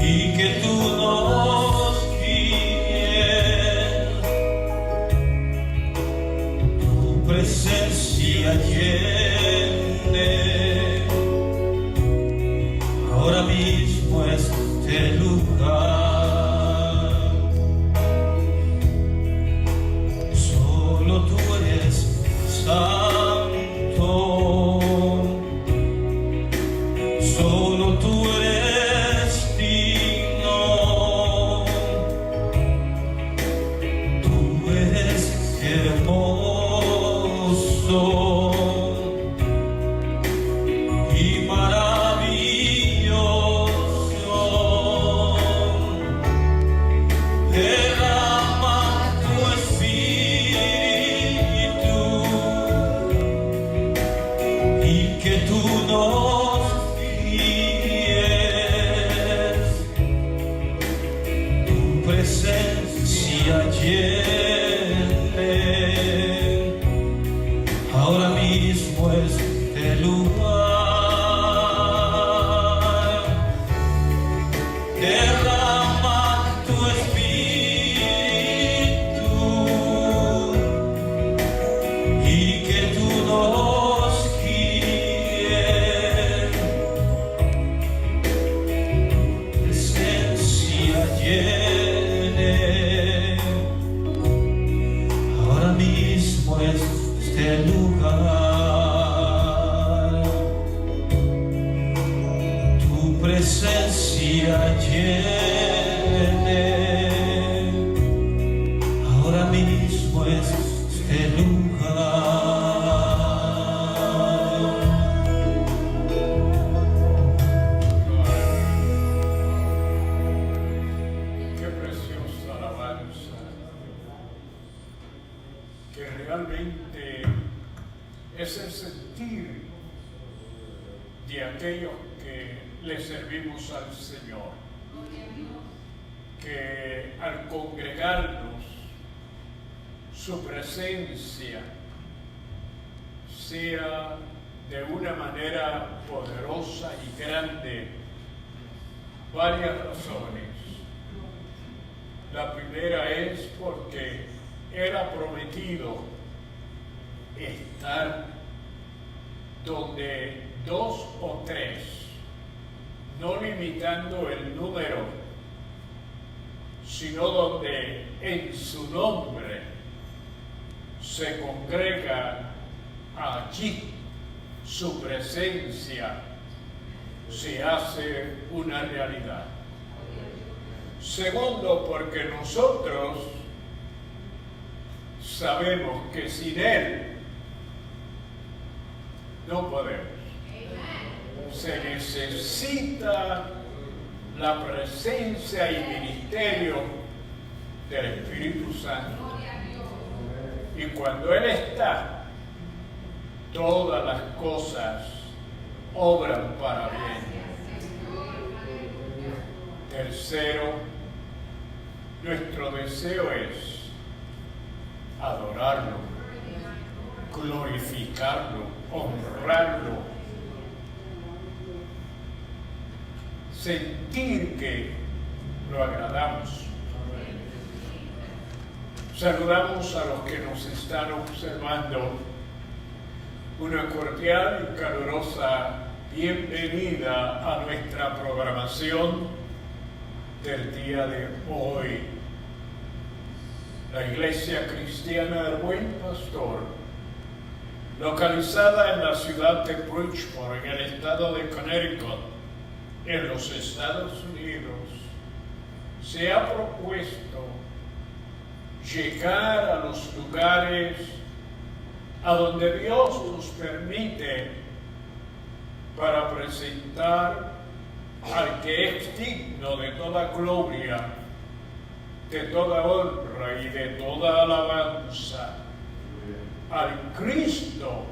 y que tú nos guíes, tu presencia llene ahora mismo este lugar. Solo tú eres santo, solo tú eres digno, tú eres hermoso y maravilloso. Derrama tu espíritu y que tú nos guíes, tu presencia llene ahora mismo este lugar. Derrama tu espíritu y que tú nos guíes, presencia llene ahora mismo este lugar. Tu presencia llene ahora mismo este lugar. Qué preciosa alabanza, que realmente es el sentir de aquellos que le servimos al Señor, que al congregarnos, su presencia sea de una manera poderosa y grande. Varias razones. La primera es porque Él ha prometido estar donde dos o tres, no limitando el número, sino donde en su nombre se congrega, allí su presencia se hace una realidad. Segundo, porque nosotros sabemos que sin Él no podemos. Se necesita la presencia y ministerio del Espíritu Santo. Y cuando Él está, todas las cosas obran para bien. Tercero, nuestro deseo es adorarlo, glorificarlo, honrarlo, sentir que lo agradamos. Saludamos a los que nos están observando. Una cordial y calurosa bienvenida a nuestra programación del día de hoy. La Iglesia Cristiana del Buen Pastor, localizada en la ciudad de Bridgeport, en el estado de Connecticut, en los Estados Unidos, se ha propuesto llegar a los lugares a donde Dios nos permite para presentar al que es digno de toda gloria, de toda honra y de toda alabanza, al Cristo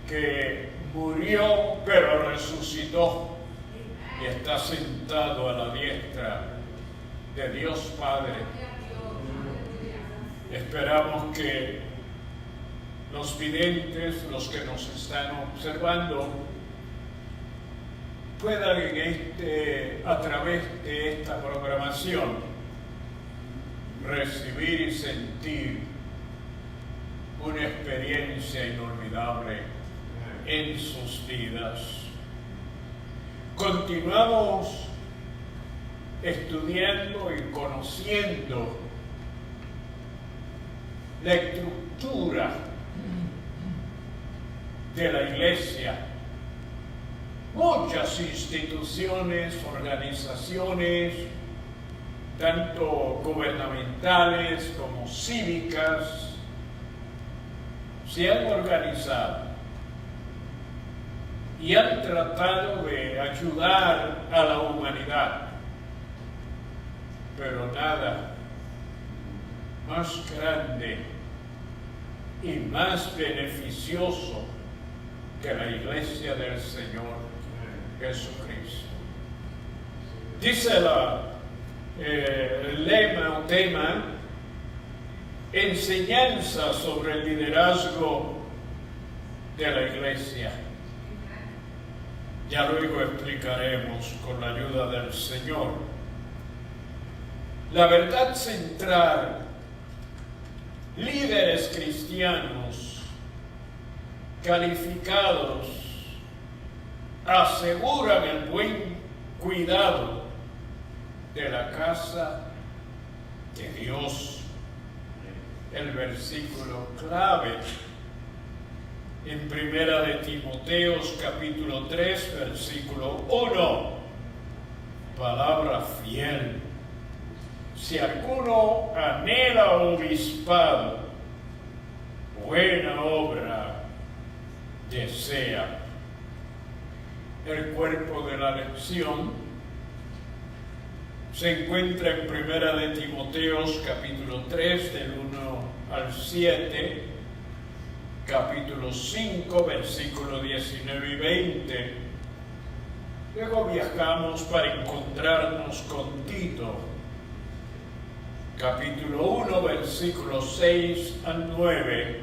que murió pero resucitó y está sentado a la diestra de Dios Padre. Esperamos que los videntes, los que nos están observando, puedan a través de esta programación recibir y sentir una experiencia inolvidable en sus vidas. Continuamos estudiando y conociendo la estructura de la Iglesia. Muchas instituciones, organizaciones, tanto gubernamentales como cívicas, se han organizado y han tratado de ayudar a la humanidad, pero nada más grande y más beneficioso que la Iglesia del Señor Jesucristo. Dice el lema o tema: enseñanza sobre el liderazgo de la Iglesia. Ya luego explicaremos con la ayuda del Señor. La verdad central: líderes cristianos calificados aseguran el buen cuidado de la casa de Dios. El versículo clave en Primera de Timoteos capítulo 3 versículo 1, palabra fiel. Si alguno anhela obispado, buena obra desea. El cuerpo de la lección se encuentra en Primera de Timoteos capítulo 3 del 1 al 7, capítulo 5 versículos 19 y 20. Luego viajamos para encontrarnos con Tito, capítulo 1 versículos 6 al 9,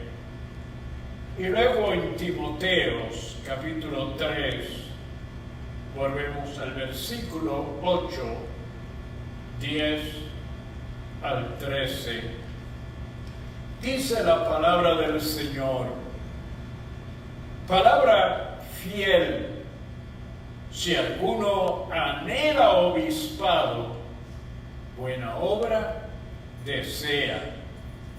y luego en Timoteos capítulo 3 volvemos al versículo 8, 10 al 13. Dice la palabra del Señor, palabra fiel: si alguno anhela obispado, buena obra desea.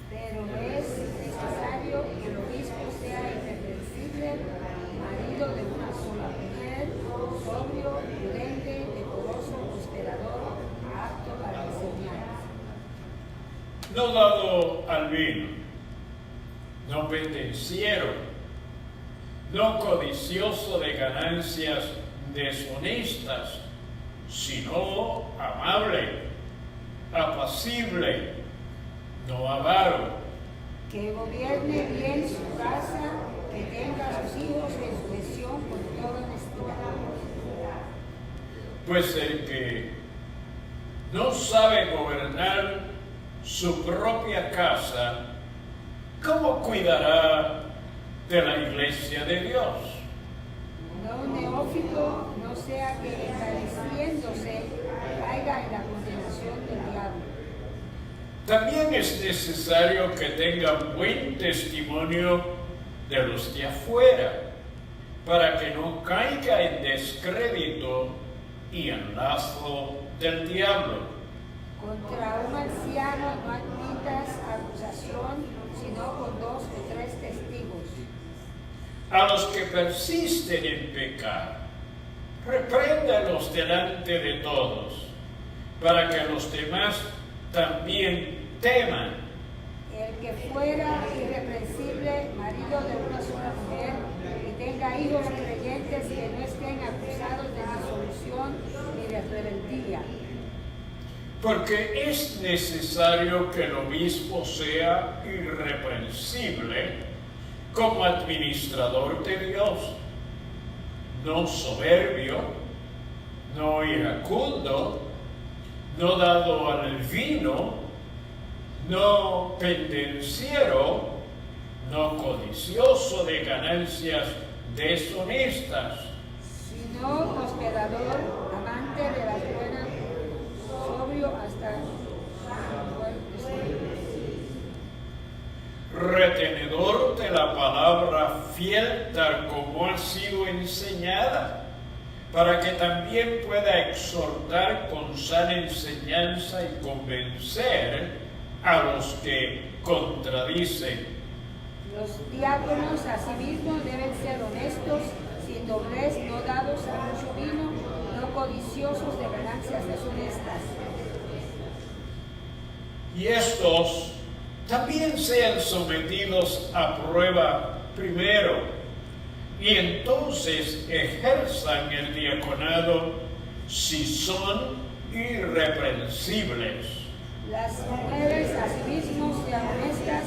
Pero es necesario que el obispo sea irreprensible, marido de una sola mujer, sobrio, prudente, decoroso, hospedador, apto para enseñar. No dado al vino, no pendenciero, no codicioso de ganancias deshonestas, sino amable, apacible, no avaro. Que gobierne bien su casa, que tenga a sus hijos en sujeción con toda honestidad. Pues el que no sabe gobernar su propia casa, ¿cómo cuidará de la iglesia de Dios? No un neófito, no sea que envaneciéndose caiga en la condenación del diablo. También es necesario que tenga buen testimonio de los de afuera, para que no caiga en descrédito y en lazo del diablo. Contra un anciano no admitas acusación, sino con 2 o 3 testigos. A los que persisten en pecar, repréndalos delante de todos, para que los demás también teman. El que fuera irreprensible, marido de una sola mujer, y tenga hijos creyentes que no estén acusados de disolución ni de rebeldía. Porque es necesario que el obispo sea irreprensible como administrador de Dios, no soberbio, no iracundo, no dado al vino, no pendenciero, no codicioso de ganancias deshonestas, Sino no hospedador, amante de las buenas, sobrio hasta retenedor de la palabra, fiel tal como ha sido enseñada, para que también pueda exhortar con sana enseñanza y convencer a los que contradicen. Los diáconos asimismo deben ser honestos, sin doblez, no dados a mucho vino, no codiciosos de ganancias deshonestas. Y estos también sean sometidos a prueba primero, y entonces ejerzan el diaconado si son irreprensibles. Las mujeres asimismo sean honestas,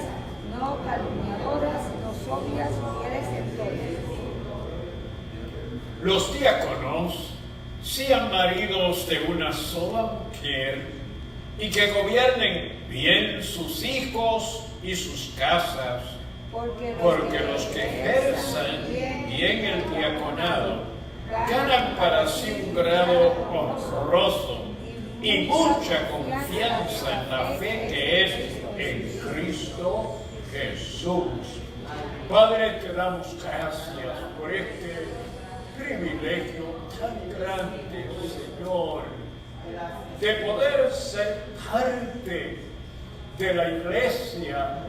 no calumniadoras, no sobrias, fieles en todo. Los diáconos sean maridos de una sola mujer y que gobiernen bien sus hijos y sus casas, porque los que ejerzan bien el diaconado ganan para sí un grado honroso y mucha confianza en la fe que es en Cristo Jesús. Padre, te damos gracias por este privilegio tan grande, Señor, de poder ser parte de la iglesia,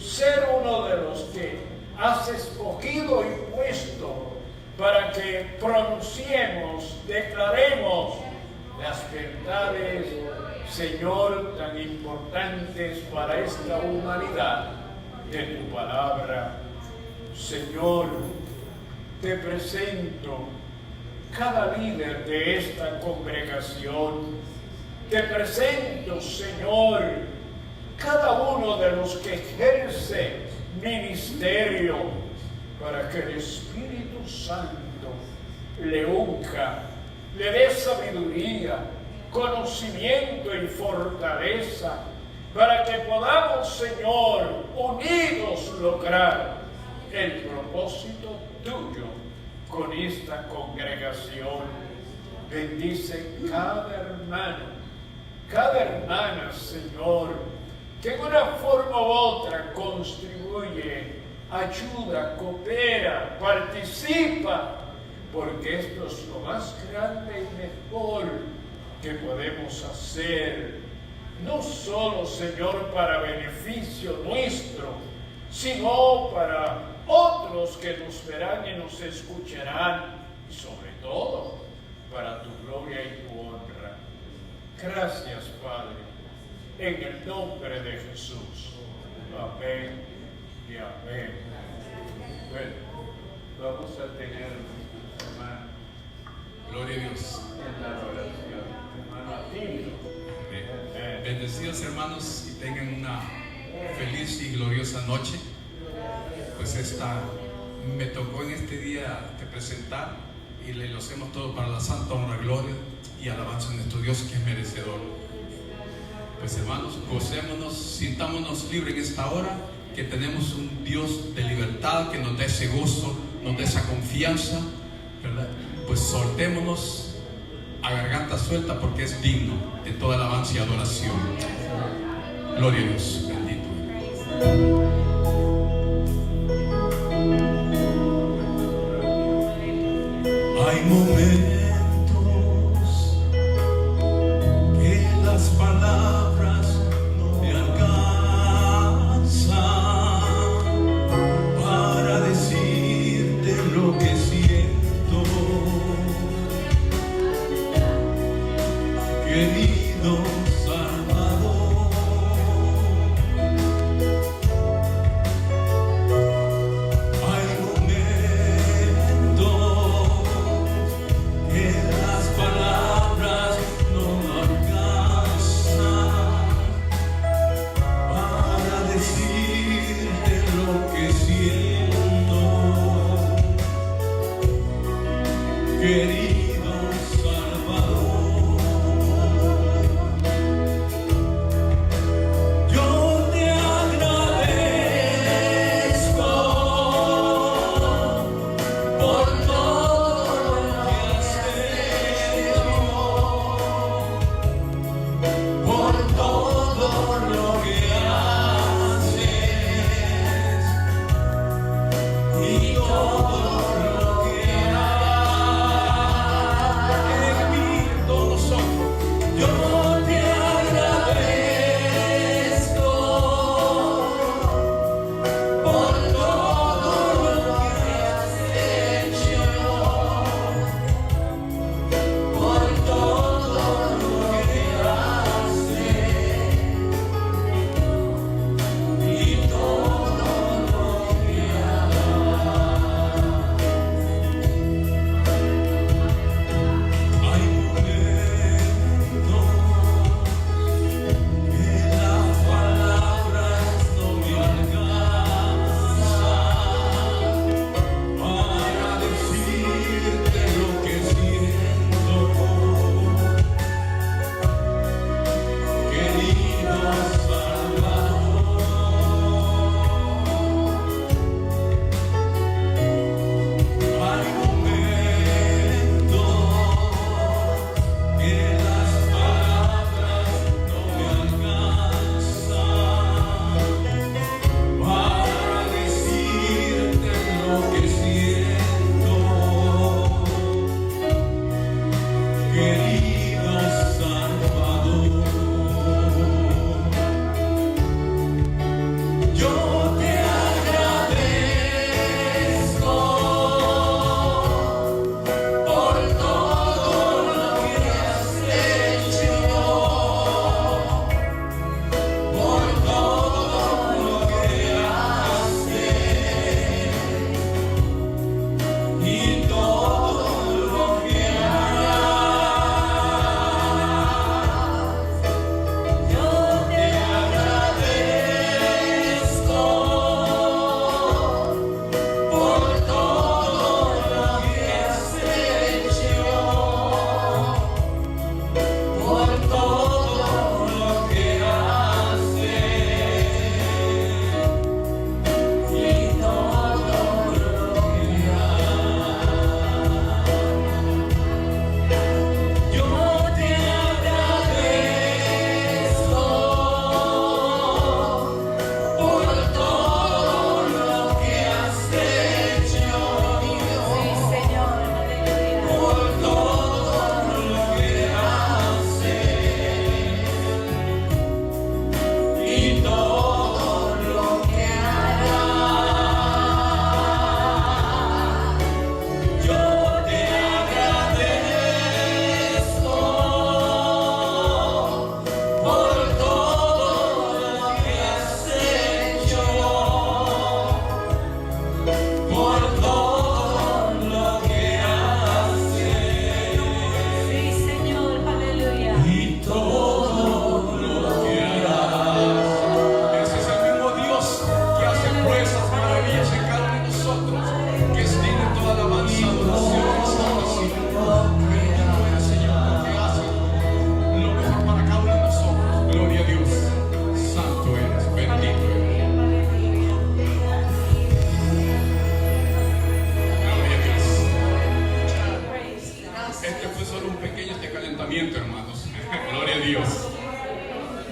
ser uno de los que has escogido y puesto para que pronunciemos, declaremos las verdades, Señor, tan importantes para esta humanidad de tu palabra. Señor, te presento cada líder de esta congregación. Te presento, Señor, cada uno de los que ejerce ministerio, para que el Espíritu Santo le unja, le dé sabiduría, conocimiento y fortaleza, para que podamos, Señor, unidos lograr el propósito tuyo con esta congregación. Bendice cada hermano, cada hermana, Señor, que en una forma u otra contribuye, ayuda, coopera, participa, porque esto es lo más grande y mejor que podemos hacer, no solo, Señor, para beneficio nuestro, sino para otros que nos verán y nos escucharán, y sobre todo para tu gloria y tu honra. Gracias, Padre, en el nombre de Jesús. Amén y amén. Bueno, vamos a tener hermano. Gloria a Dios. En la oración, hermano Atilio. Bendecidos hermanos, y tengan una feliz y gloriosa noche. Pues me tocó en este día presentar, y le lo hacemos todo para la santa honra, gloria y alabanza de nuestro Dios, que es merecedor. Pues hermanos, gocémonos, sintámonos libres en esta hora, que tenemos un Dios de libertad, que nos dé ese gozo, nos dé esa confianza, ¿verdad? Pues soltémonos a garganta suelta, porque es digno de toda alabanza y adoración. Gloria a Dios, bendito. Hay momentos que las palabras no me alcanzan para decirte lo que siento, querido Salvador. Hay momentos que las palabras no alcanzan para decirte lo que siento, querido Salvador.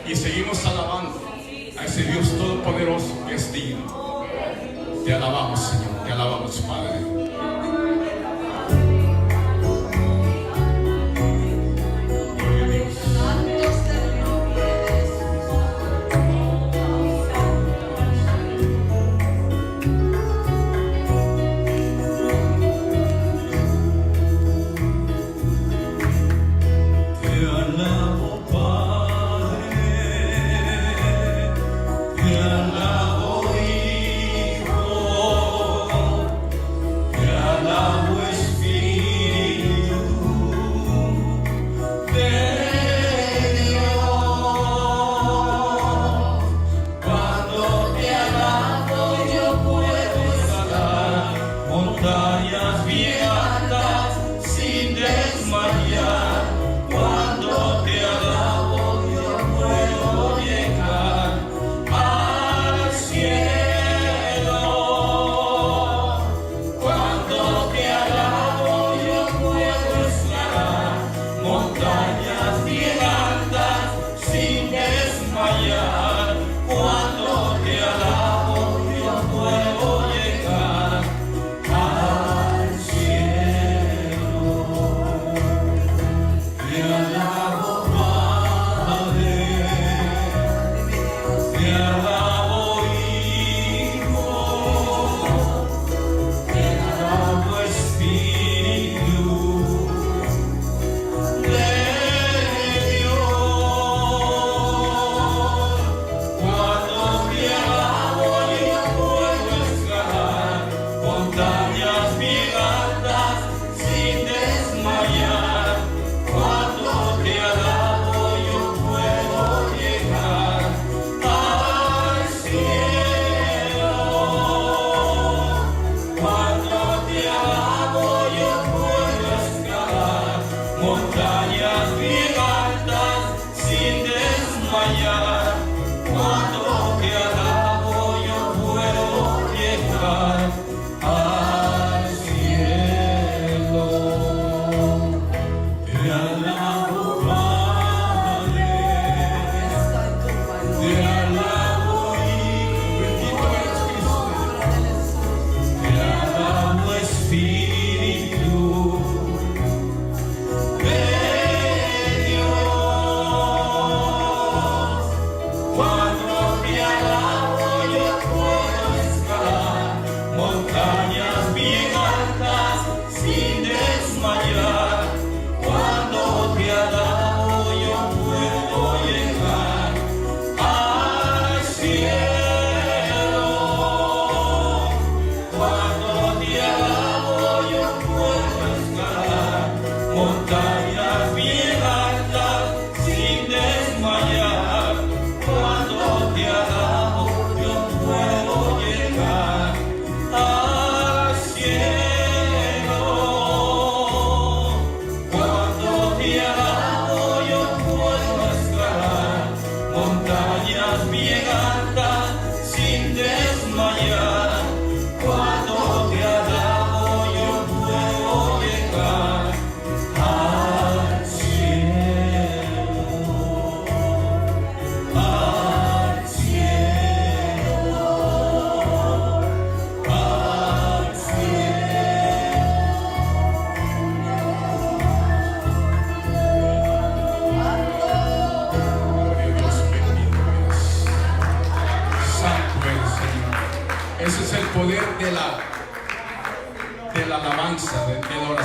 y seguimos alabando a ese Dios todopoderoso que es digno. Te alabamos, Señor, te alabamos, Padre.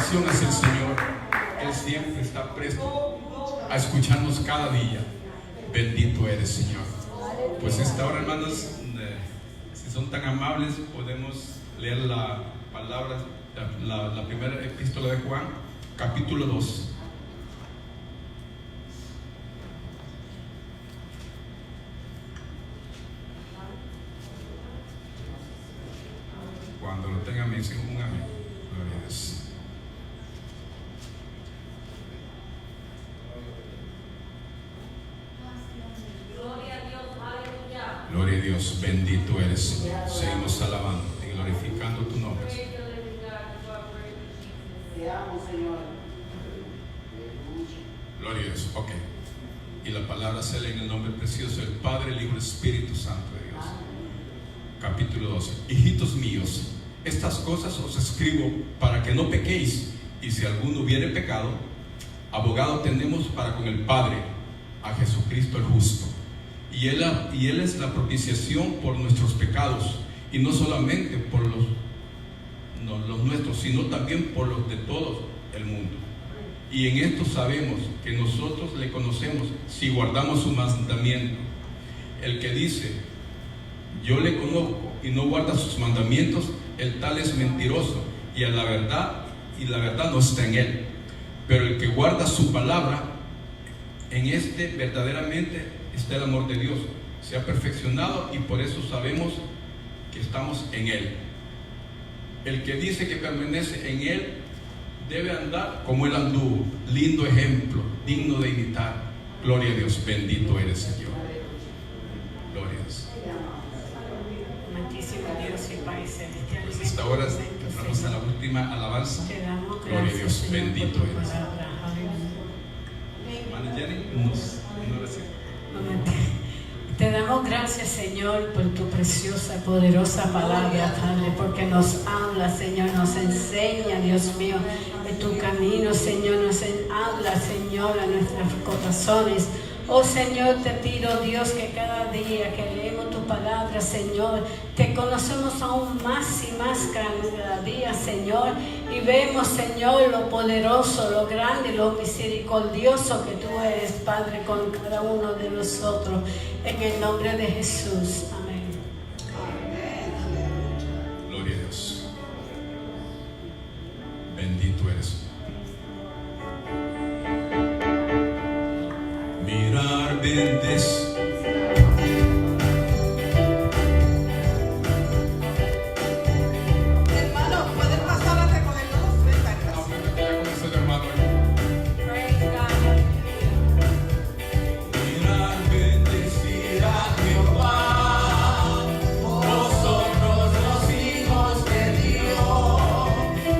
Hacia el Señor. Él siempre está presto a escucharnos cada día. Bendito eres, Señor. Pues esta hora, hermanos, si son tan amables, podemos leer la palabra, la primera epístola de Juan, capítulo 2. Cuando lo tengan, me dicen un amén. Gloria a Dios. Gloria a Dios, bendito eres, Señor. Seguimos alabando y glorificando tu nombre. Gloria a Dios, ok. y la palabra se lee en el nombre precioso del Padre, el Hijo y el Espíritu Santo de Dios. Capítulo 12. Hijitos míos, estas cosas os escribo para que no pequéis, y si alguno hubiere pecado, abogado tenemos para con el Padre, a Jesucristo el justo. Y él es la propiciación por nuestros pecados, y no solamente por los nuestros, sino también por los de todo el mundo. Y en esto sabemos que nosotros le conocemos si guardamos su mandamiento. El que dice, yo le conozco, y no guarda sus mandamientos, el tal es mentiroso, y la verdad no está en él. Pero el que guarda su palabra, en este verdaderamente está el amor de Dios. Se ha perfeccionado, y por eso sabemos que estamos en él. El que dice que permanece en él debe andar como él anduvo. Lindo ejemplo, digno de imitar. Gloria a Dios, bendito eres, Señor. Gloria a Dios. Amantísimo Dios y Padre celestial, Pues hasta ahora entramos a la última alabanza. te damos Gloria a gracias, Dios, Señor, bendito por tu eres. palabra. Aleluya. Hermana Jenny, nos recibe. Te damos gracias, Señor, por tu preciosa, poderosa palabra, Padre, porque nos habla, Señor, nos enseña, Dios mío, en tu camino, Señor, habla, Señor, a nuestros corazones. Oh Señor, te pido, Dios, que cada día que leemos tu palabra, Señor, te conocemos aún más y más cada día, Señor, y vemos, Señor, lo poderoso, lo grande, lo misericordioso que tú eres, Padre, con cada uno de nosotros, en el nombre de Jesús. Amén. Gloria a Dios. Bendito eres. Mirar, bendecir. Hermano, pueden pasar a recoger los ofrendas. Ya comenzó el hermano. Mirad, bendecir a Jehová, vosotros los hijos de Dios.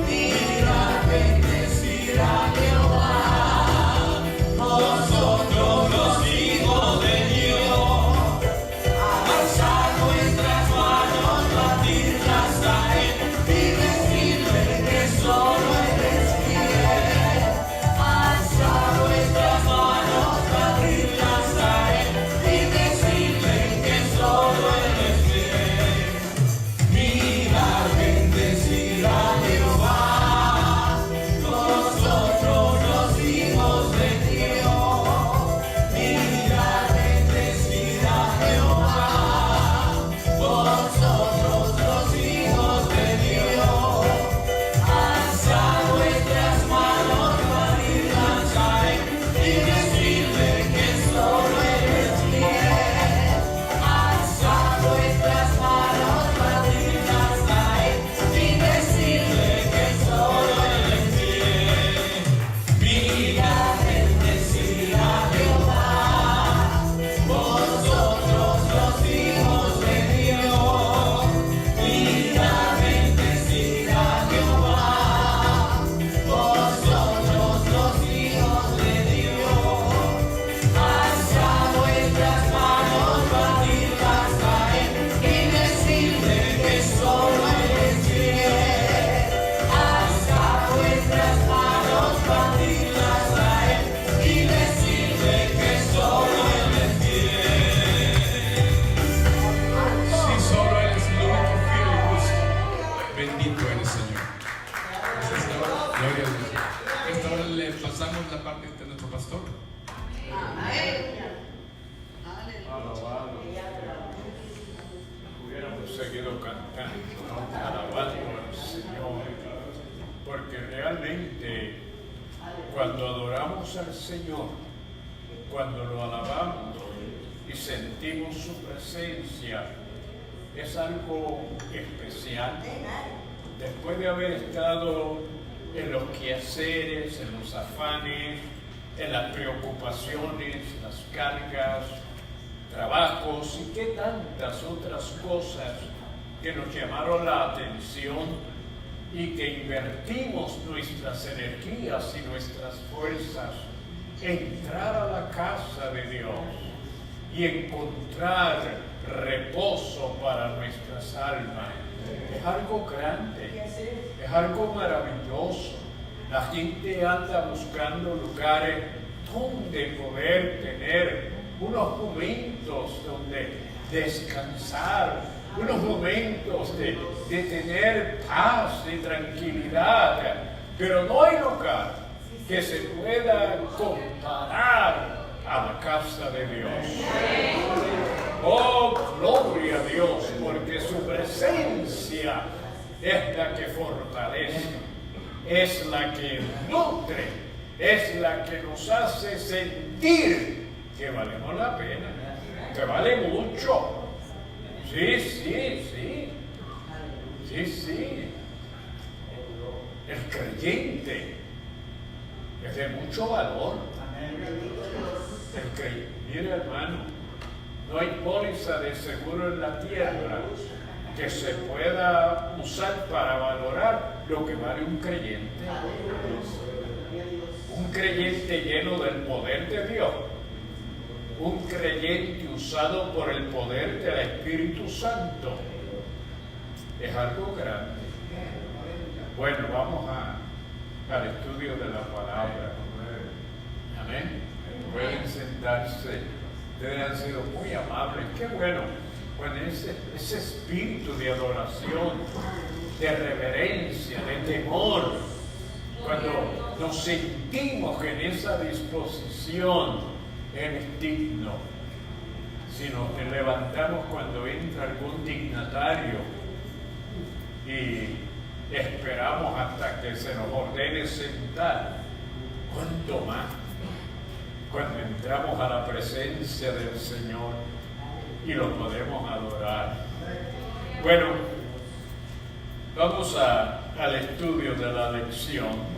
Mirad, bendecir a Jehová, vosotros los hijos de Dios. Alzad vuestras manos, batidlas a Él y decirle que solo Él es fiel. Alzad vuestras manos, batidlas a Él y decirle que solo Él es fiel. Mirad, bendecid a Jehová, vosotros los hijos de Dios. Mirad, bendecid a Jehová, vosotros los hijos de Dios. Alzad vuestras manos, batidlas a Él y decidle que solo Él es fiel. Alzad vuestras manos, batidlas a Él y decidle que solo Él es fiel. Mirad, bendecid a Jehová, vosotros los hijos de Dios. Mirad, bendecid a Jehová, vosotros los hijos de Dios. Alzad vuestras manos, batidlas a Él y decidle que solo Él es fiel. Alzad vuestras manos, batidlas a Él y decidle que solo Él es fiel. Si solo Él es el único fiel y justo. Bendito eres, Señor. Pues esta hora, gloria a Dios. Esta hora le pasamos la parte de nuestro pastor. Alabado. Hubiéramos seguido cantando, ¿no? Alabando al Señor. Porque realmente, cuando adoramos al Señor, cuando lo alabamos y sentimos su presencia, es algo especial. Después de haber estado en los quehaceres, en los afanes, en las preocupaciones, las cargas, trabajos y qué tantas otras cosas que nos llamaron la atención y que invertimos nuestras energías y nuestras fuerzas entrar a la casa de Dios y encontrar reposo para nuestras almas. Es algo grande, es algo maravilloso. La gente anda buscando lugares donde poder tener unos momentos donde descansar, unos momentos de tener paz y tranquilidad, pero no hay lugar que se pueda comparar a la casa de Dios. Oh, gloria a Dios, porque su presencia es la que fortalece, es la que nutre, es la que nos hace sentir que valemos la pena, que vale mucho. Sí, sí, sí. Sí, sí. El creyente es de mucho valor. Mire, hermano, no hay póliza de seguro en la tierra que se pueda usar para valorar lo que vale un creyente. Un creyente lleno del poder de Dios. Un creyente usado por el poder del Espíritu Santo. Es algo grande. Bueno, vamos al estudio de la palabra. Amén. Pueden sentarse. Ustedes han sido muy amables. Qué bueno. Bueno, ese espíritu de adoración, de reverencia, de temor, cuando nos sentimos en esa disposición, es digno. Si nos levantamos cuando entra algún dignatario y esperamos hasta que se nos ordene sentar, ¿cuánto más cuando entramos a la presencia del Señor y lo podemos adorar? Bueno, vamos al estudio de la lección.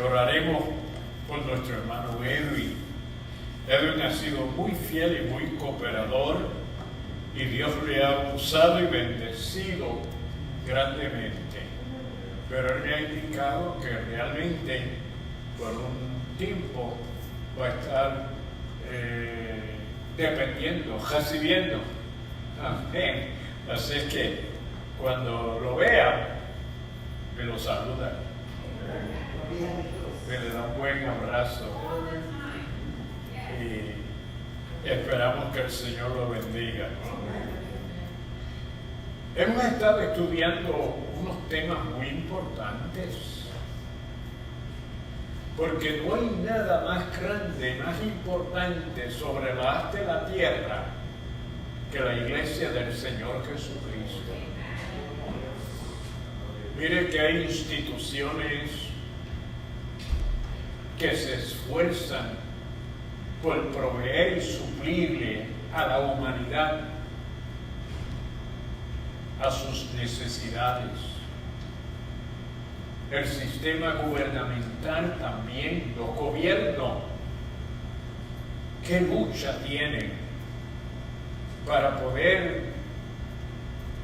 Oraremos por nuestro hermano Edwin. Edwin ha sido muy fiel y muy cooperador, y Dios le ha usado y bendecido grandemente. Pero él me ha indicado que realmente por un tiempo va a estar dependiendo, recibiendo. Amén. Así es que cuando lo vea, me lo saluda, me le da un buen abrazo y esperamos que el Señor lo bendiga. Hemos estado estudiando unos temas muy importantes, porque no hay nada más grande, más importante sobre la haz de la tierra que la iglesia del Señor Jesucristo. Mire que hay instituciones que se esfuerzan por proveer y suplirle a la humanidad a sus necesidades. El sistema gubernamental también, los gobiernos, ¿qué lucha tienen para poder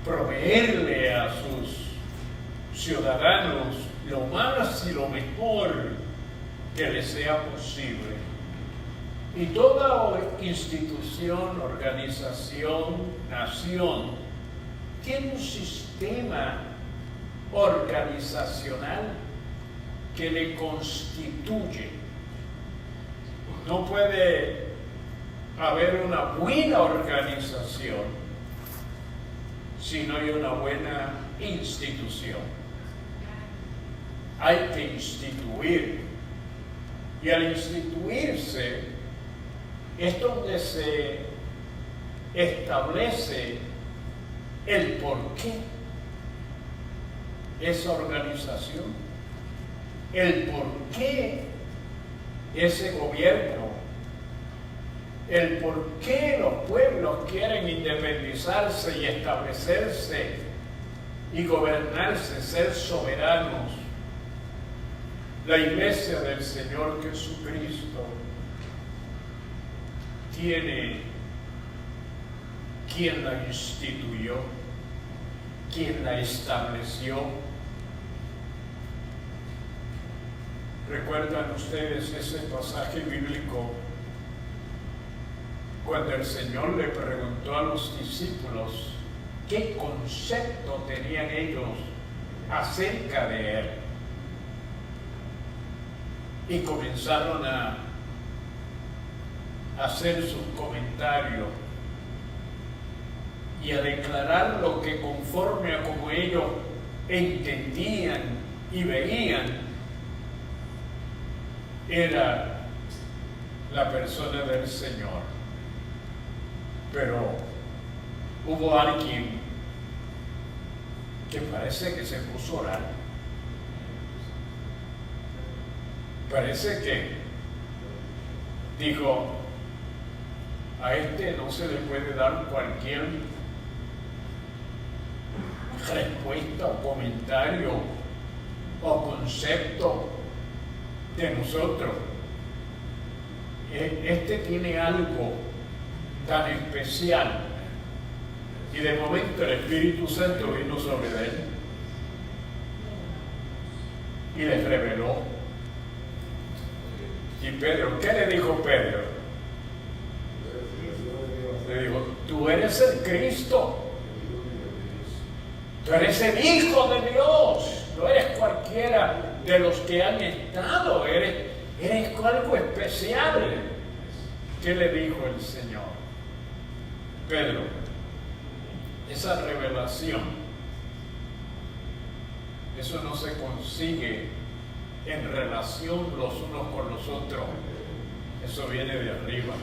proveerle a sus ciudadanos lo más y lo mejor que les sea posible? Y toda institución, organización, nación tiene un sistema organizacional que le constituye. No puede haber una buena organización si no hay una buena institución. Hay que instituir, y al instituirse es donde se establece el porqué esa organización, el por qué ese gobierno, el por qué los pueblos quieren independizarse y establecerse y gobernarse, ser soberanos. La iglesia del Señor Jesucristo tiene quien la instituyó, quien la estableció. ¿Recuerdan ustedes ese pasaje bíblico cuando el Señor le preguntó a los discípulos qué concepto tenían ellos acerca de Él? Y comenzaron a hacer sus comentarios y a declarar lo que conforme a como ellos entendían y veían era la persona del Señor. Pero hubo alguien que parece que se puso a orar. Parece que dijo, a este no se le puede dar cualquier respuesta o comentario o concepto de nosotros. Este tiene algo tan especial. Y de momento el Espíritu Santo vino sobre él y les reveló. Y Pedro, ¿qué le dijo Pedro? Le dijo, tú eres el Cristo. Tú eres el Hijo de Dios. No eres cualquiera de los que han estado. Eres algo especial. ¿Qué le dijo el Señor? Pedro, esa revelación, eso no se consigue en relación los unos con los otros. Eso viene de arriba.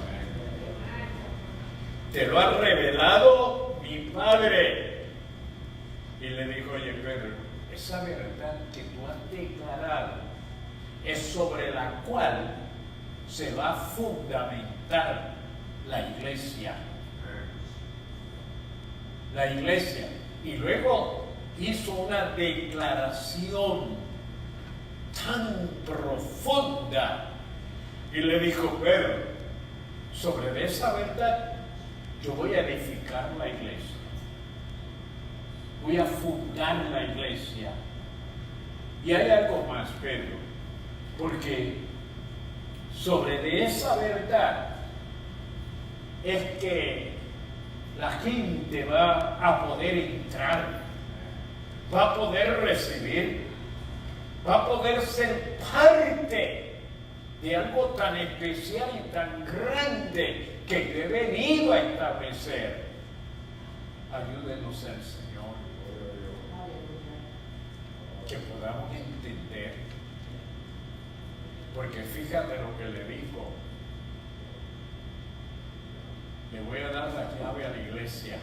Te lo ha revelado mi Padre. Y le dijo, oye Pedro, esa verdad que tú has declarado es sobre la cual se va a fundamentar la iglesia. La iglesia. Y luego hizo una declaración tan profunda y le dijo, Pedro, sobre esa verdad yo voy a edificar la iglesia. Voy a fundar la iglesia. Y hay algo más, Pedro, porque sobre esa verdad es que la gente va a poder entrar, va a poder recibir, va a poder ser parte de algo tan especial y tan grande que yo he venido a establecer. Ayúdenos el Señor, que podamos entender, porque fíjate lo que le dijo. Le voy a dar la llave a la iglesia.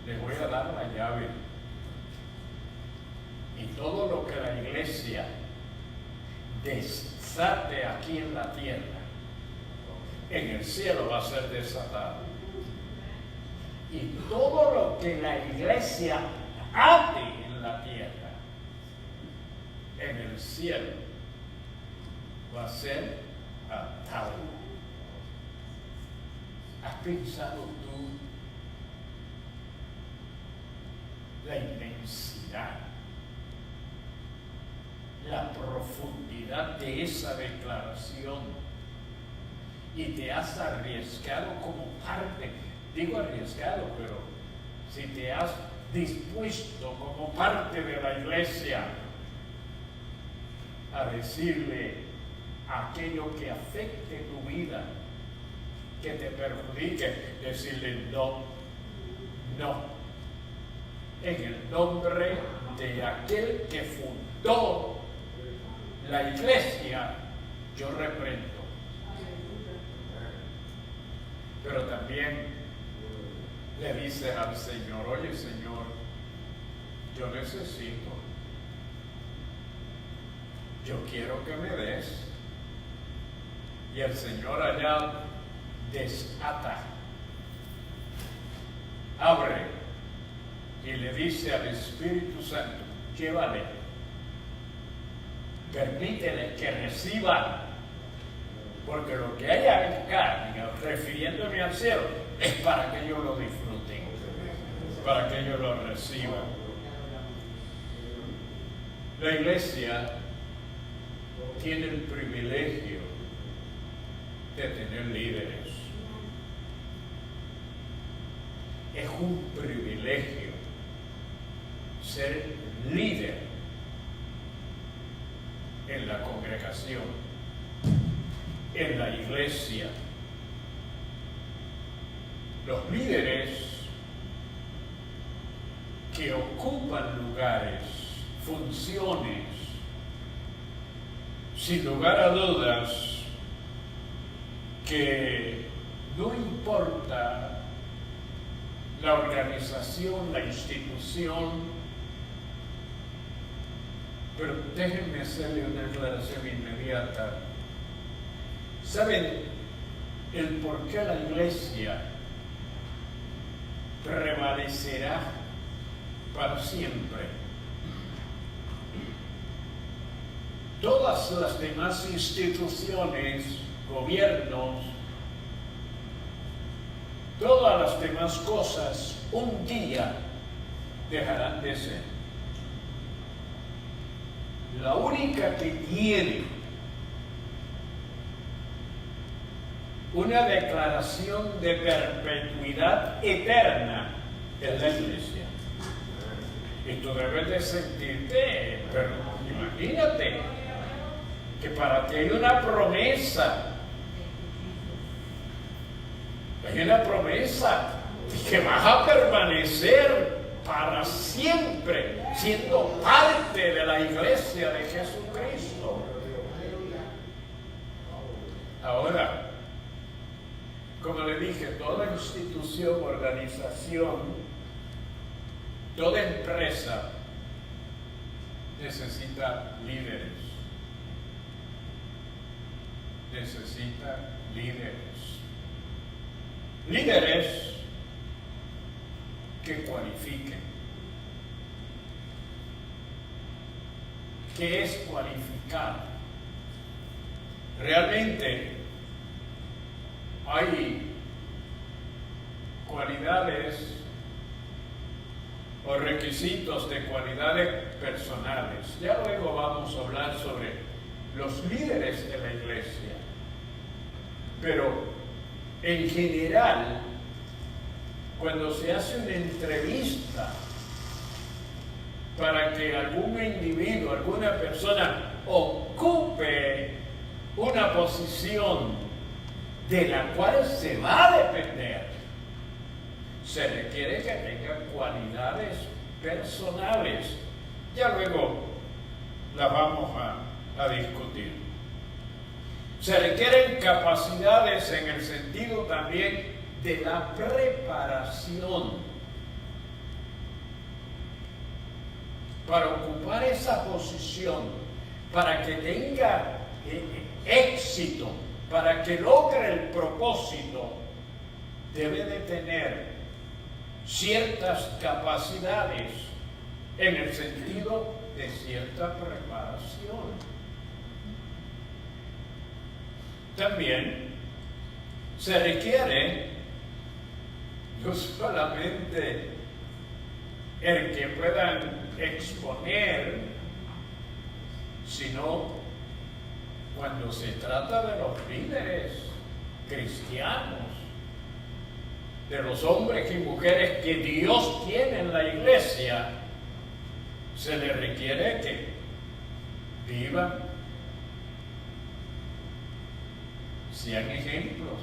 Le voy a dar la llave. Y todo lo que la iglesia desate aquí en la tierra, en el cielo va a ser desatado. Y todo lo que la iglesia ate en la tierra, en el cielo va a ser atado. ¿Has pensado tú la inmensidad, la profundidad de esa declaración? Y te has arriesgado como parte, digo arriesgado, pero si te has dispuesto como parte de la iglesia a decirle aquello que afecte tu vida, que te perjudique, decirle no, no. En el nombre de aquel que fundó la iglesia, yo reprendo. Pero también le dice al Señor, oye Señor, yo necesito, yo quiero que me des. Y el Señor allá desata, abre y le dice al Espíritu Santo, llévale, permítele que reciba, porque lo que hay acá, refiriéndome al cielo, es para que ellos lo disfruten, para que ellos lo reciban. La iglesia tiene el privilegio de tener líderes. Es un privilegio ser líder en la congregación, en la iglesia. Los líderes que ocupan lugares, funciones, sin lugar a dudas, que no importa la organización, la institución, pero déjenme hacerle una aclaración inmediata. ¿Saben el por qué la iglesia prevalecerá para siempre? Todas las demás instituciones, gobiernos, todas las demás cosas un día dejarán de ser. La única que tiene una declaración de perpetuidad eterna es la iglesia. Y tú debes de sentirte, pero imagínate que para ti hay una promesa que vas a permanecer para siempre siendo parte de la iglesia de Jesucristo. Ahora, como le dije, toda institución, organización, toda empresa necesita líderes. Necesita líderes. Líderes que cualifiquen. ¿Qué es cualificar? Realmente hay cualidades o requisitos de cualidades personales. Ya luego vamos a hablar sobre los líderes de la iglesia. Pero en general, cuando se hace una entrevista para que algún individuo, alguna persona ocupe una posición de la cual se va a depender, se requiere que tenga cualidades personales. Ya luego las vamos a discutir. Se requieren capacidades en el sentido también de la preparación para ocupar esa posición, para que tenga éxito, para que logre el propósito. Debe de tener ciertas capacidades en el sentido de cierta preparación. También se requiere no solamente el que puedan exponer, sino cuando se trata de los líderes cristianos, de los hombres y mujeres que Dios tiene en la iglesia, se les requiere que vivan, sean ejemplos,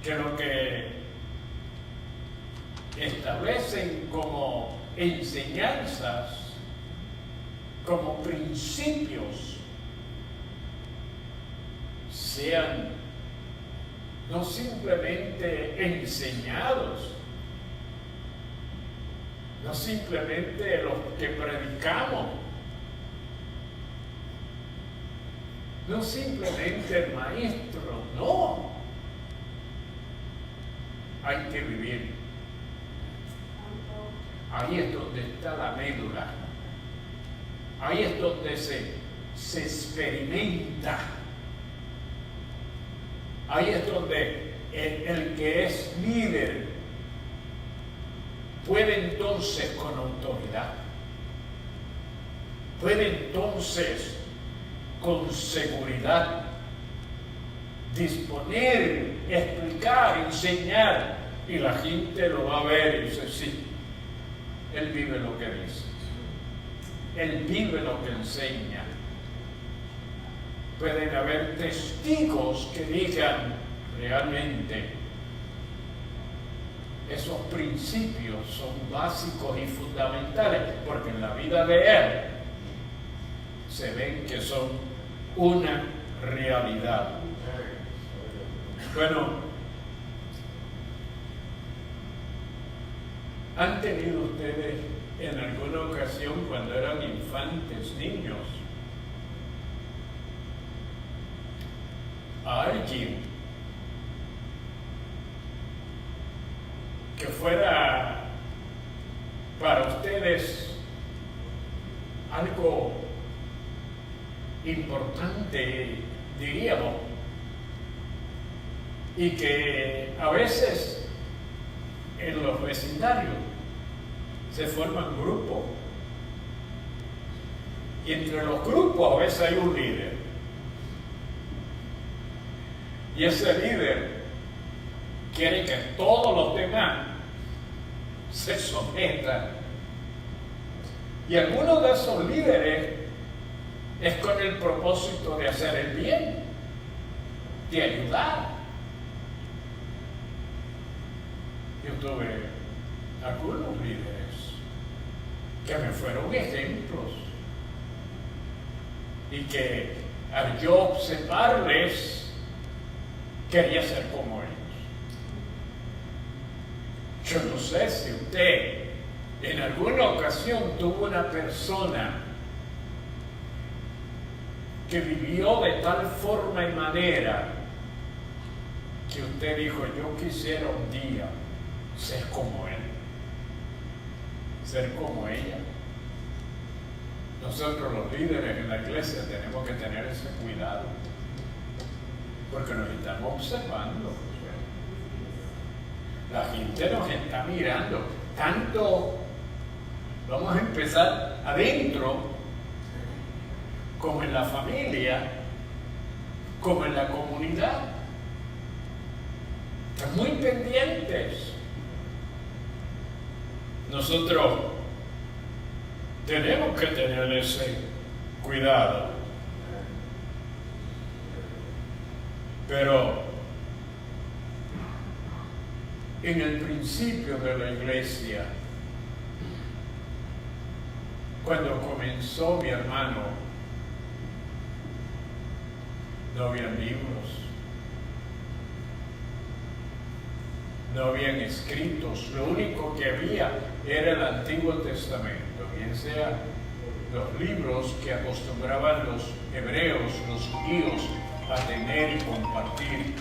que lo que establecen como enseñanzas, como principios, sean no simplemente enseñados, no simplemente los que predicamos, no simplemente el maestro, no. Hay que vivir. Ahí es donde está la médula. Ahí es donde se experimenta. Ahí es donde el que es líder puede entonces con autoridad puede entonces con seguridad disponer, explicar, enseñar, y la gente lo va a ver y dice, sí, él vive lo que dice, él vive lo que enseña. Pueden haber testigos que digan realmente esos principios son básicos y fundamentales, porque en la vida de él se ven que son una realidad. Bueno, ¿han tenido ustedes en alguna ocasión cuando eran infantes, niños, a alguien que fuera para ustedes algo importante, diríamos, y que a veces en los vecindarios se forman grupos, y entre los grupos a veces hay un líder, y ese líder quiere que todos los demás se sometan, y algunos de esos líderes es con el propósito de hacer el bien, de ayudar. Yo tuve algunos líderes que me fueron ejemplos y que al yo observarles quería ser como ellos. Yo no sé si usted en alguna ocasión tuvo una persona que vivió de tal forma y manera que usted dijo, yo quisiera un día ser como él, ser como ella. Nosotros los líderes en la iglesia tenemos que tener ese cuidado, porque nos estamos observando. La gente nos está mirando, tanto vamos a empezar adentro, como en la familia, como en la comunidad. Están muy pendientes. Nosotros tenemos que tener ese cuidado. Pero en el principio de la iglesia, cuando comenzó mi hermano, no habían libros, no habían escritos, lo único que había era el Antiguo Testamento, bien sea los libros que acostumbraban los hebreos, los judíos, a tener y compartir.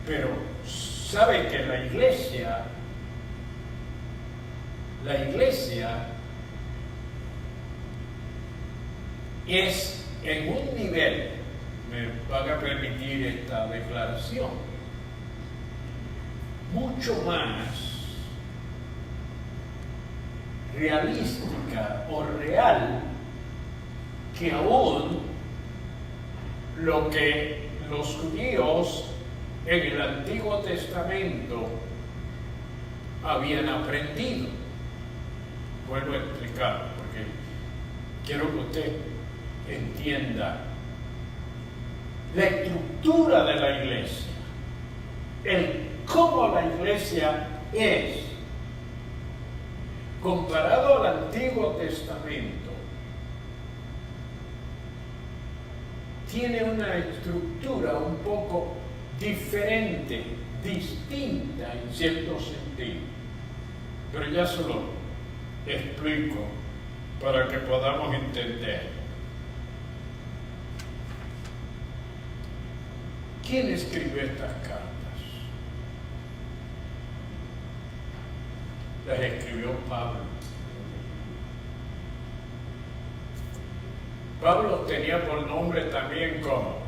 Pero sabe que la iglesia es en un nivel, me van a permitir esta declaración, mucho más realística o real que aún lo que los judíos en el Antiguo Testamento habían aprendido. Vuelvo a explicar, porque quiero que usted entienda la estructura de la iglesia, el cómo la iglesia es comparado al Antiguo Testamento. Tiene una estructura un poco diferente, distinta en cierto sentido, pero ya se lo explico para que podamos entender. ¿Quién escribió estas cartas? Las escribió Pablo. Pablo tenía por nombre también como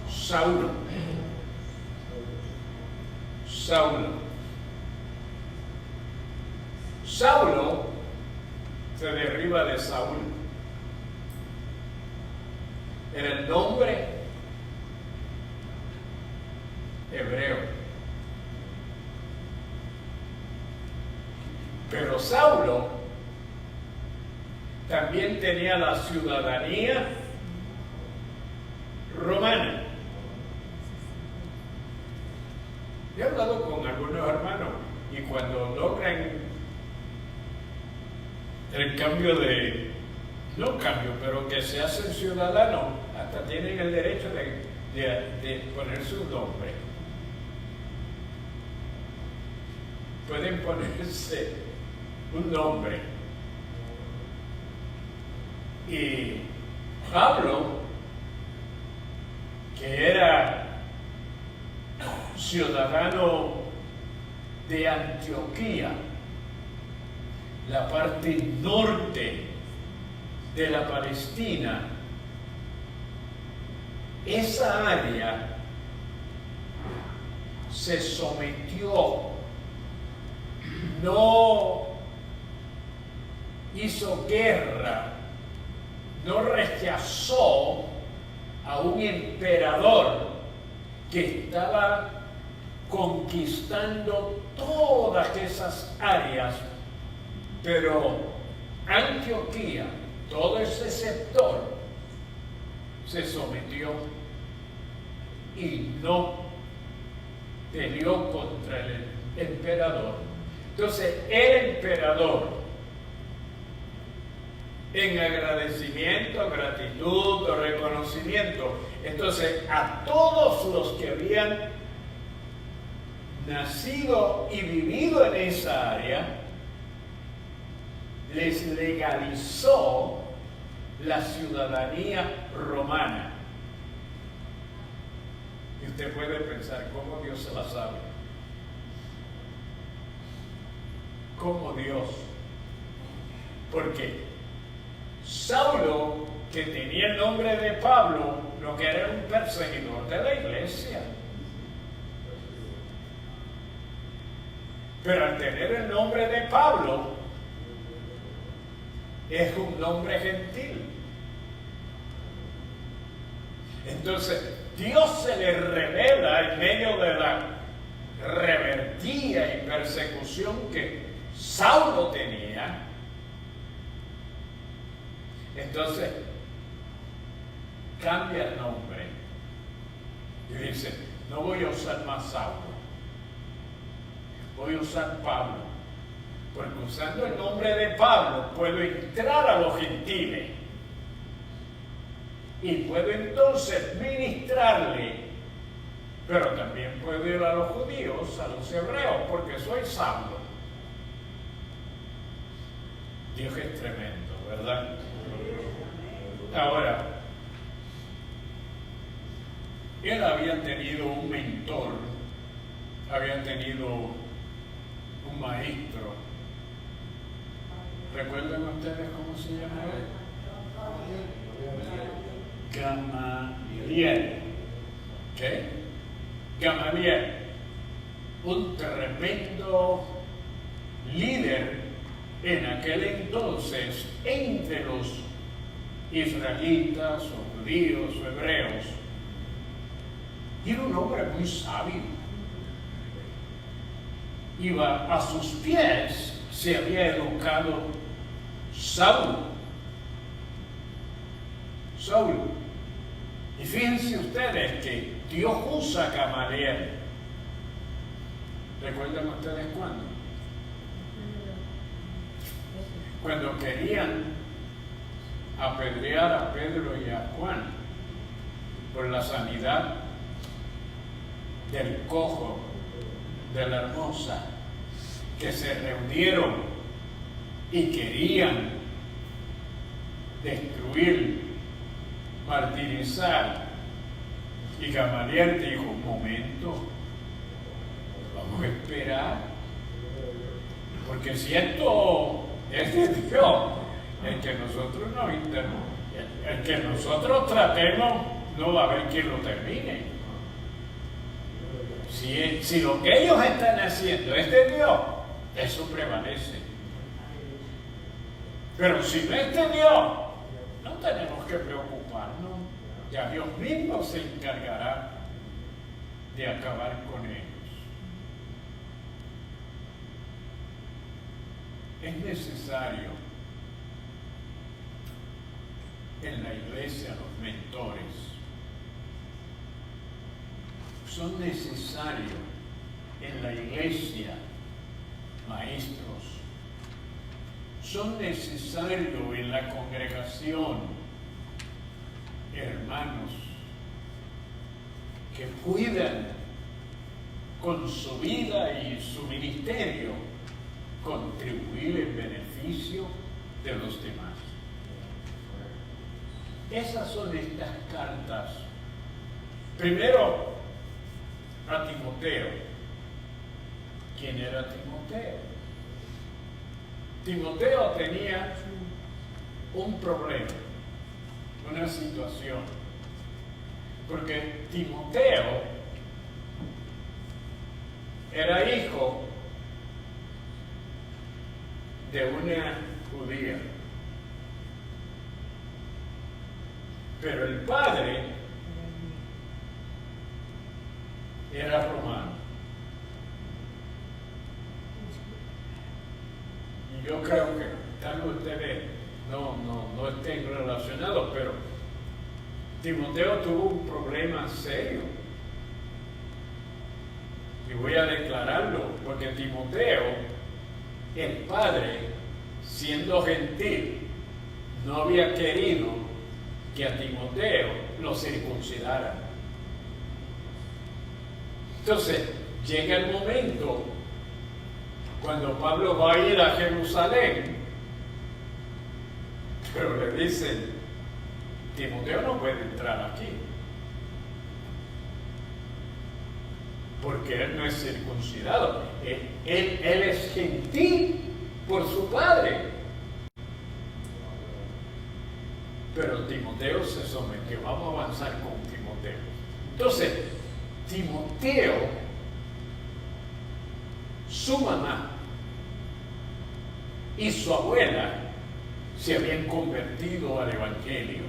Saulo. Saulo se derriba de Saúl. Era el nombre hebreo. Pero Saulo también tenía la ciudadanía romana. He hablado con algunos hermanos y cuando logran el cambio no cambio, pero que se hacen ciudadanos, hasta tienen el derecho de poner su nombre. Pueden ponerse un nombre. Y Pablo, que era ciudadano de Antioquía, la parte norte de la Palestina, esa área se sometió, no hizo guerra, no rechazó a un emperador que estaba conquistando todas esas áreas, pero Antioquía, todo ese sector, se sometió y no peleó contra el emperador. Entonces, el emperador, en agradecimiento, gratitud, reconocimiento, entonces a todos los que habían nacido y vivido en esa área, les legalizó la ciudadanía romana. Y usted puede pensar, ¿cómo Dios se la sabe? ¿Cómo Dios? Porque Saulo, que tenía el nombre de Pablo, lo que era un perseguidor de la iglesia. Pero al tener el nombre de Pablo, es un nombre gentil. Entonces, Dios se le revela en medio de la rebeldía y persecución que Saulo tenía. Entonces, cambia el nombre y dice, no voy a usar más Saulo, voy a usar Pablo. Porque usando el nombre de Pablo puedo entrar a los gentiles y puedo entonces ministrarle, pero también puedo ir a los judíos, a los hebreos, porque soy Saulo. Dios es tremendo, ¿verdad? Ahora, él había tenido un mentor, había tenido un maestro. ¿Recuerdan ustedes cómo se llama él? Gamaliel. ¿Qué? Gamaliel, un tremendo líder en aquel entonces entre los israelitas o judíos o hebreos. Y era un hombre muy sabio. Iba a sus pies, se había educado Saulo. Y fíjense ustedes que Dios usa a Gamaliel. ¿Recuerdan ustedes cuándo? Cuando querían apedrear a Pedro y a Juan por la sanidad del cojo, de la hermosa, que se reunieron y querían destruir, martirizar. Y Gamaliel dijo, un momento, vamos a esperar, porque si esto es de Dios, el que nosotros tratemos, no va a haber quien lo termine. Si lo que ellos están haciendo es de Dios, eso prevalece. Pero si no es de Dios, no tenemos que preocuparnos. Ya Dios mismo se encargará de acabar con ellos. Es necesario en la iglesia los mentores. Son necesarios en la iglesia maestros. Son necesarios en la congregación hermanos que puedan con su vida y su ministerio contribuir en beneficio de los demás. Esas son estas cartas. Primero, a Timoteo. ¿Quién era Timoteo? Timoteo tenía un problema, una situación, porque Timoteo era hijo de una judía, pero el padre era romano. Y yo creo que tal vez ustedes no estén relacionados, pero Timoteo tuvo un problema serio. Y voy a declararlo, porque Timoteo, el padre, siendo gentil, no había querido que a Timoteo lo circuncidaran. Entonces, llega el momento cuando Pablo va a ir a Jerusalén, pero le dicen, Timoteo no puede entrar aquí, porque él no es circuncidado. Él es gentil por su padre. Pero Timoteo se sometió. Vamos a avanzar con Timoteo. Entonces, Timoteo, su mamá y su abuela se habían convertido al Evangelio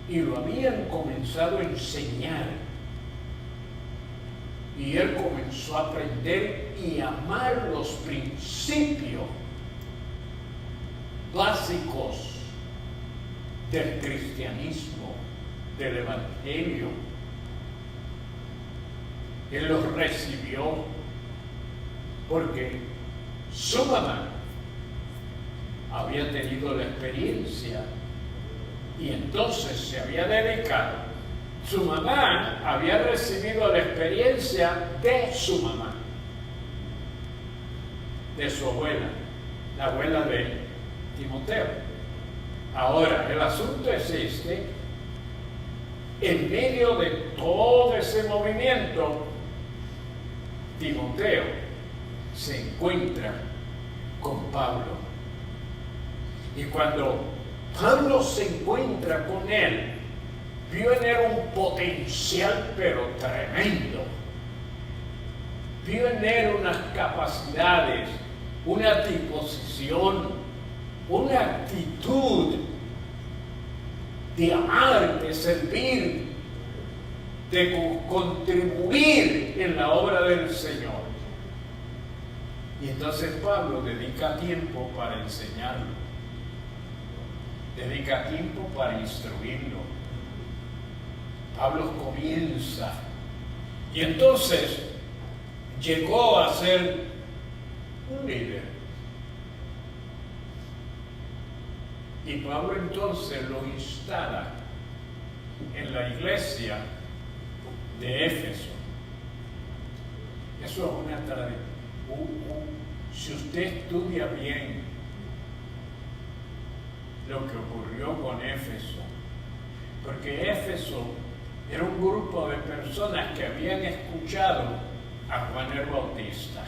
y lo habían comenzado a enseñar, y él comenzó a aprender y amar los principios básicos del cristianismo, del Evangelio. Él los recibió porque su mamá había tenido la experiencia y entonces se había dedicado. Su mamá había recibido la experiencia de su mamá, de su abuela, la abuela de Timoteo. Ahora, el asunto es este: en medio de todo ese movimiento, Timoteo se encuentra con Pablo. Y cuando Pablo se encuentra con él, vio en él un potencial pero tremendo. Vio en él unas capacidades, una disposición, una actitud de amar, de servir, de contribuir en la obra del Señor. Y entonces Pablo dedica tiempo para enseñarlo, dedica tiempo para instruirlo. Pablo comienza, y entonces llegó a ser un líder. Y Pablo entonces lo instala en la iglesia de Éfeso. Eso es una tradición. Si usted estudia bien lo que ocurrió con Éfeso, porque Éfeso era un grupo de personas que habían escuchado a Juan el Bautista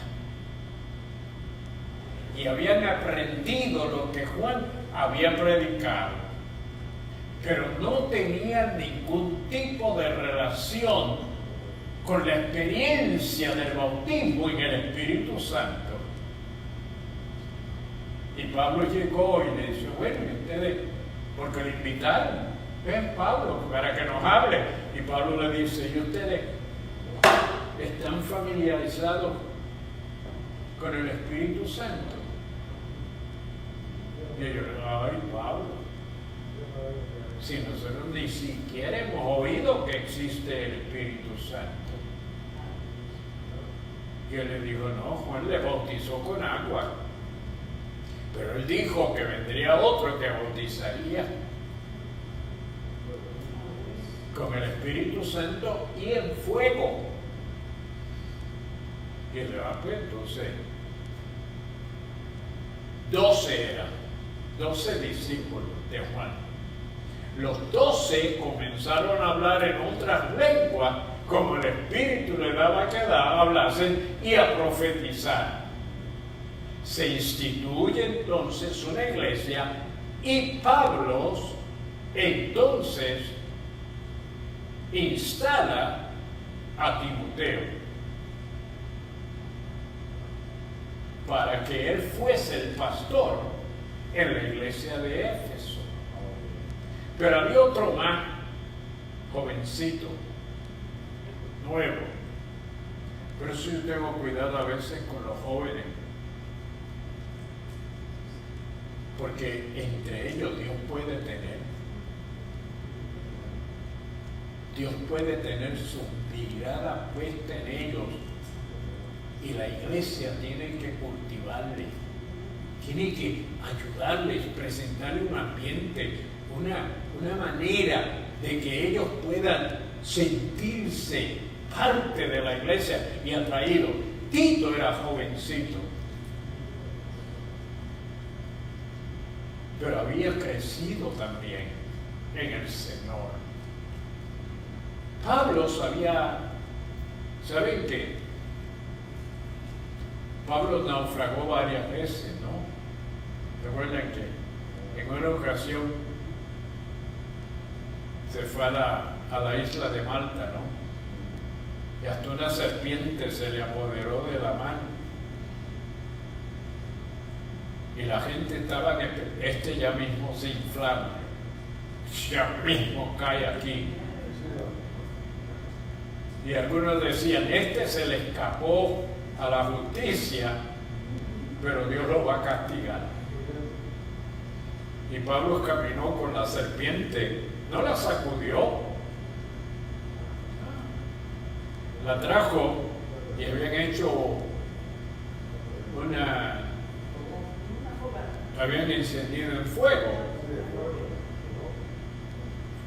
y habían aprendido lo que Juan había predicado, pero no tenían ningún tipo de relación con la experiencia del bautismo en el Espíritu Santo. Y Pablo llegó y le dice, bueno, ¿y ustedes? Porque le invitaron, ven Pablo, para que nos hable. Y Pablo le dice, ¿y ustedes están familiarizados con el Espíritu Santo? Y ellos, ay Pablo, si nosotros ni siquiera hemos oído que existe el Espíritu Santo. Y él le dijo, no, Juan le bautizó con agua, pero él dijo que vendría otro que bautizaría con el Espíritu Santo y en fuego. Y él le va, pues entonces 12 eran, 12 discípulos de Juan. Los 12 comenzaron a hablar en otras lenguas como el Espíritu le daba que hablasen y a profetizar. Se instituye entonces una iglesia y Pablo entonces instala a Timoteo para que él fuese el pastor en la iglesia de Éfeso. Pero había otro más, jovencito, nuevo. Pero sí yo tengo cuidado a veces con los jóvenes, porque entre ellos Dios puede tener su mirada puesta en ellos, y la iglesia tiene que cultivarles, tiene que ayudarles, presentarles un ambiente, una manera de que ellos puedan sentirse parte de la iglesia y atraídos. Tito era jovencito, pero había crecido también en el Señor. Pablo sabía, ¿saben qué? Pablo naufragó varias veces, ¿no? Recuerden que en una ocasión se fue a la isla de Malta, ¿no? Y hasta una serpiente se le apoderó de la mano. Y la gente estaba que ya mismo se inflama, ya mismo cae aquí. Y algunos decían, se le escapó a la justicia, pero Dios lo va a castigar. Y Pablo caminó con la serpiente, no la sacudió, la trajo y habían hecho habían encendido el fuego.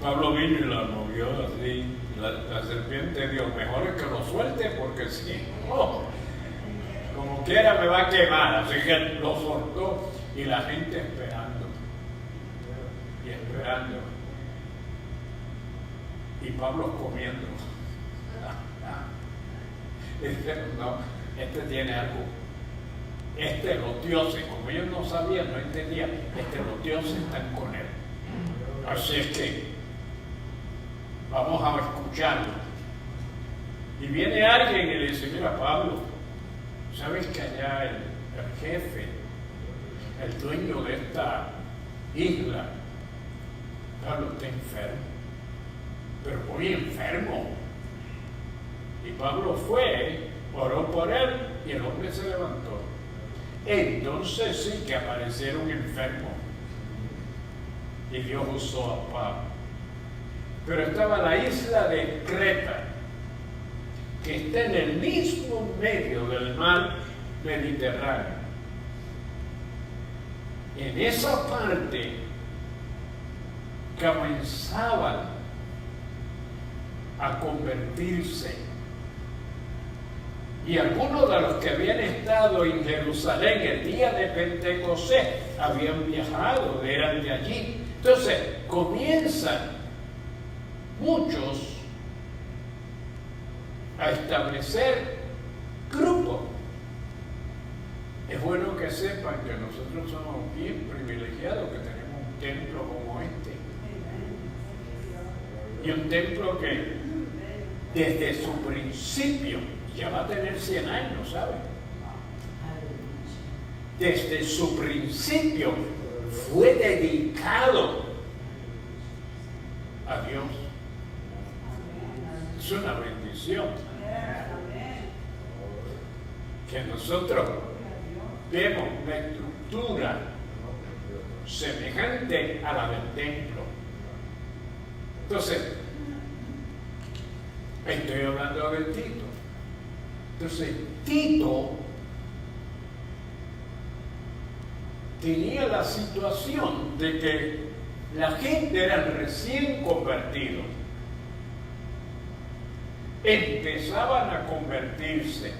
Pablo vino y la movió así. La serpiente dijo, mejor es que lo suelte, porque si no, como quiera me va a quemar. Así que lo soltó y la gente esperando y esperando, y Pablo comiendo. Y dijeron, no, tiene algo. Los dioses, como ellos no sabían, no entendían, los dioses están con él. Así es que vamos a escucharlo. Y viene alguien y le dice, mira Pablo, ¿sabes que allá el jefe, el dueño de esta isla, Pablo está enfermo, pero muy enfermo? Y Pablo fue, oró por él y el hombre se levantó. Entonces sí que aparecieron enfermos y Dios usó a Pablo. Pero estaba la isla de Creta, que está en el mismo medio del mar Mediterráneo. En esa parte comenzaban a convertirse. Y algunos de los que habían estado en Jerusalén el día de Pentecostés habían viajado, eran de allí. Entonces comienzan muchos a establecer grupos. Es bueno que sepan que nosotros somos bien privilegiados, que tenemos un templo como este. Y un templo que desde su principio ya va a tener 100 años, ¿saben? desde su principio fue dedicado a Dios. Es una bendición que nosotros vemos una estructura semejante a la del templo. Entonces, estoy hablando de Tito. Entonces, Tito tenía la situación de que la gente era recién convertidos. Empezaban a convertirse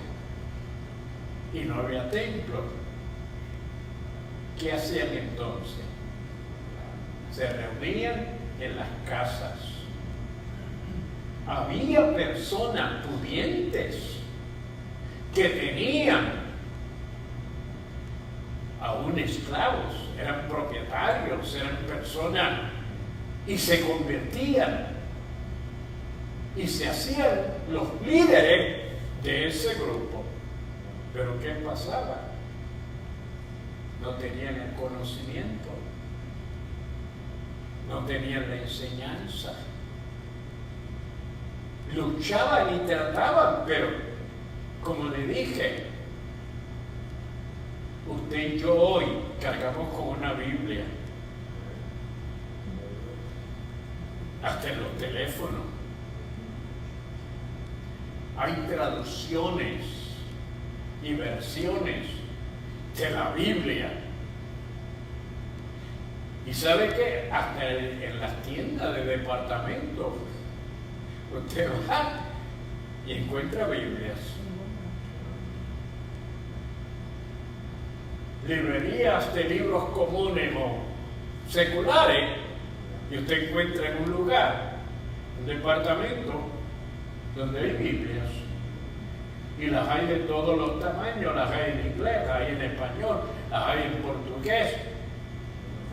y no había templo. ¿Qué hacían entonces? Se reunían en las casas. Había personas pudientes que tenían aún esclavos, eran propietarios, eran personas y se convertían y se hacían los líderes de ese grupo. Pero ¿qué pasaba? No tenían el conocimiento, no tenían la enseñanza, luchaban y trataban, pero como le dije, usted y yo hoy cargamos con una Biblia, hasta en los teléfonos. Hay traducciones y versiones de la Biblia. Y sabe que hasta en las tiendas de departamentos usted va y encuentra Biblias. Librerías de libros comunes o seculares, y usted encuentra en un lugar, un departamento, donde hay Biblias. Y las hay de todos los tamaños, las hay en inglés, las hay en español, las hay en portugués,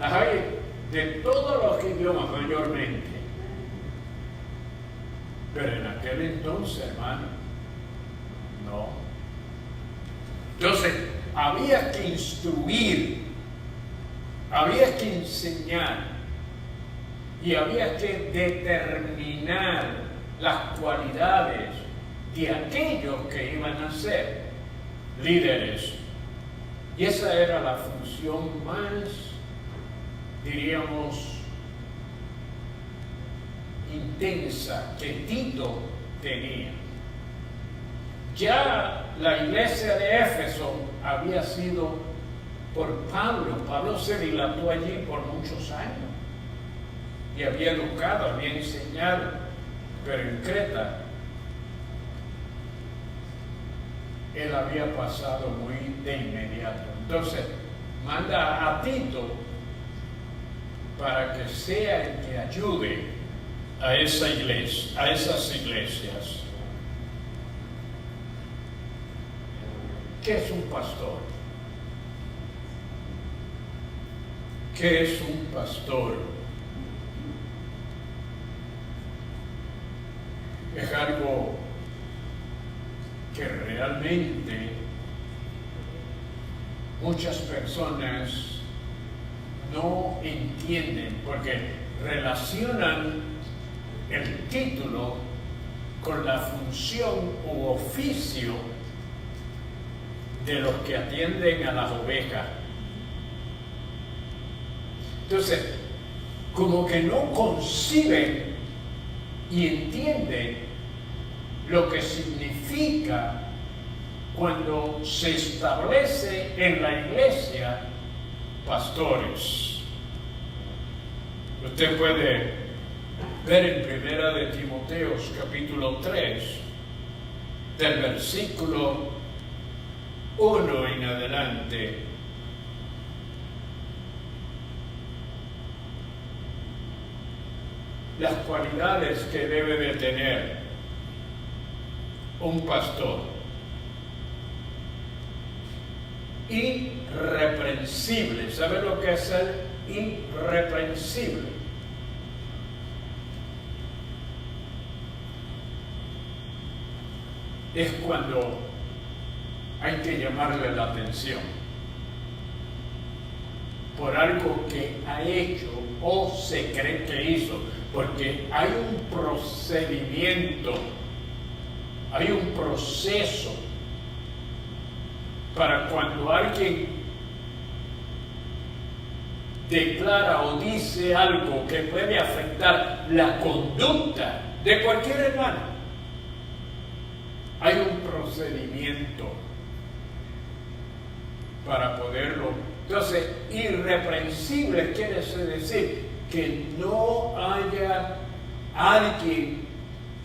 las hay de todos los idiomas mayormente. Pero en aquel entonces, hermano, no. Entonces, había que instruir, había que enseñar y había que determinar las cualidades de aquellos que iban a ser líderes. Y esa era la función más, diríamos, intensa que Tito tenía. Ya la iglesia de Éfeso había sido por Pablo. Pablo se dilató allí por muchos años y había educado, había enseñado, pero en Creta él había pasado muy de inmediato. Entonces manda a Tito para que sea el que ayude a esa iglesia, a esas iglesias. ¿Qué es un pastor? ¿Qué es un pastor? Es algo que realmente muchas personas no entienden, porque relacionan el título con la función u oficio de los que atienden a las ovejas. Entonces, como que no conciben y entienden lo que significa cuando se establece en la iglesia pastores. Usted puede ver en Primera de Timoteos capítulo 3 del versículo 1 en adelante. Las cualidades que debe de tener un pastor. Irreprensible. ¿Sabe lo que es ser irreprensible? Es cuando hay que llamarle la atención. por algo que ha hecho o se cree que hizo, porque hay un procedimiento, hay un proceso para cuando alguien declara o dice algo que puede afectar la conducta de cualquier hermano. Hay un procedimiento para poderlo. Entonces, irreprensible quiere decir que no haya alguien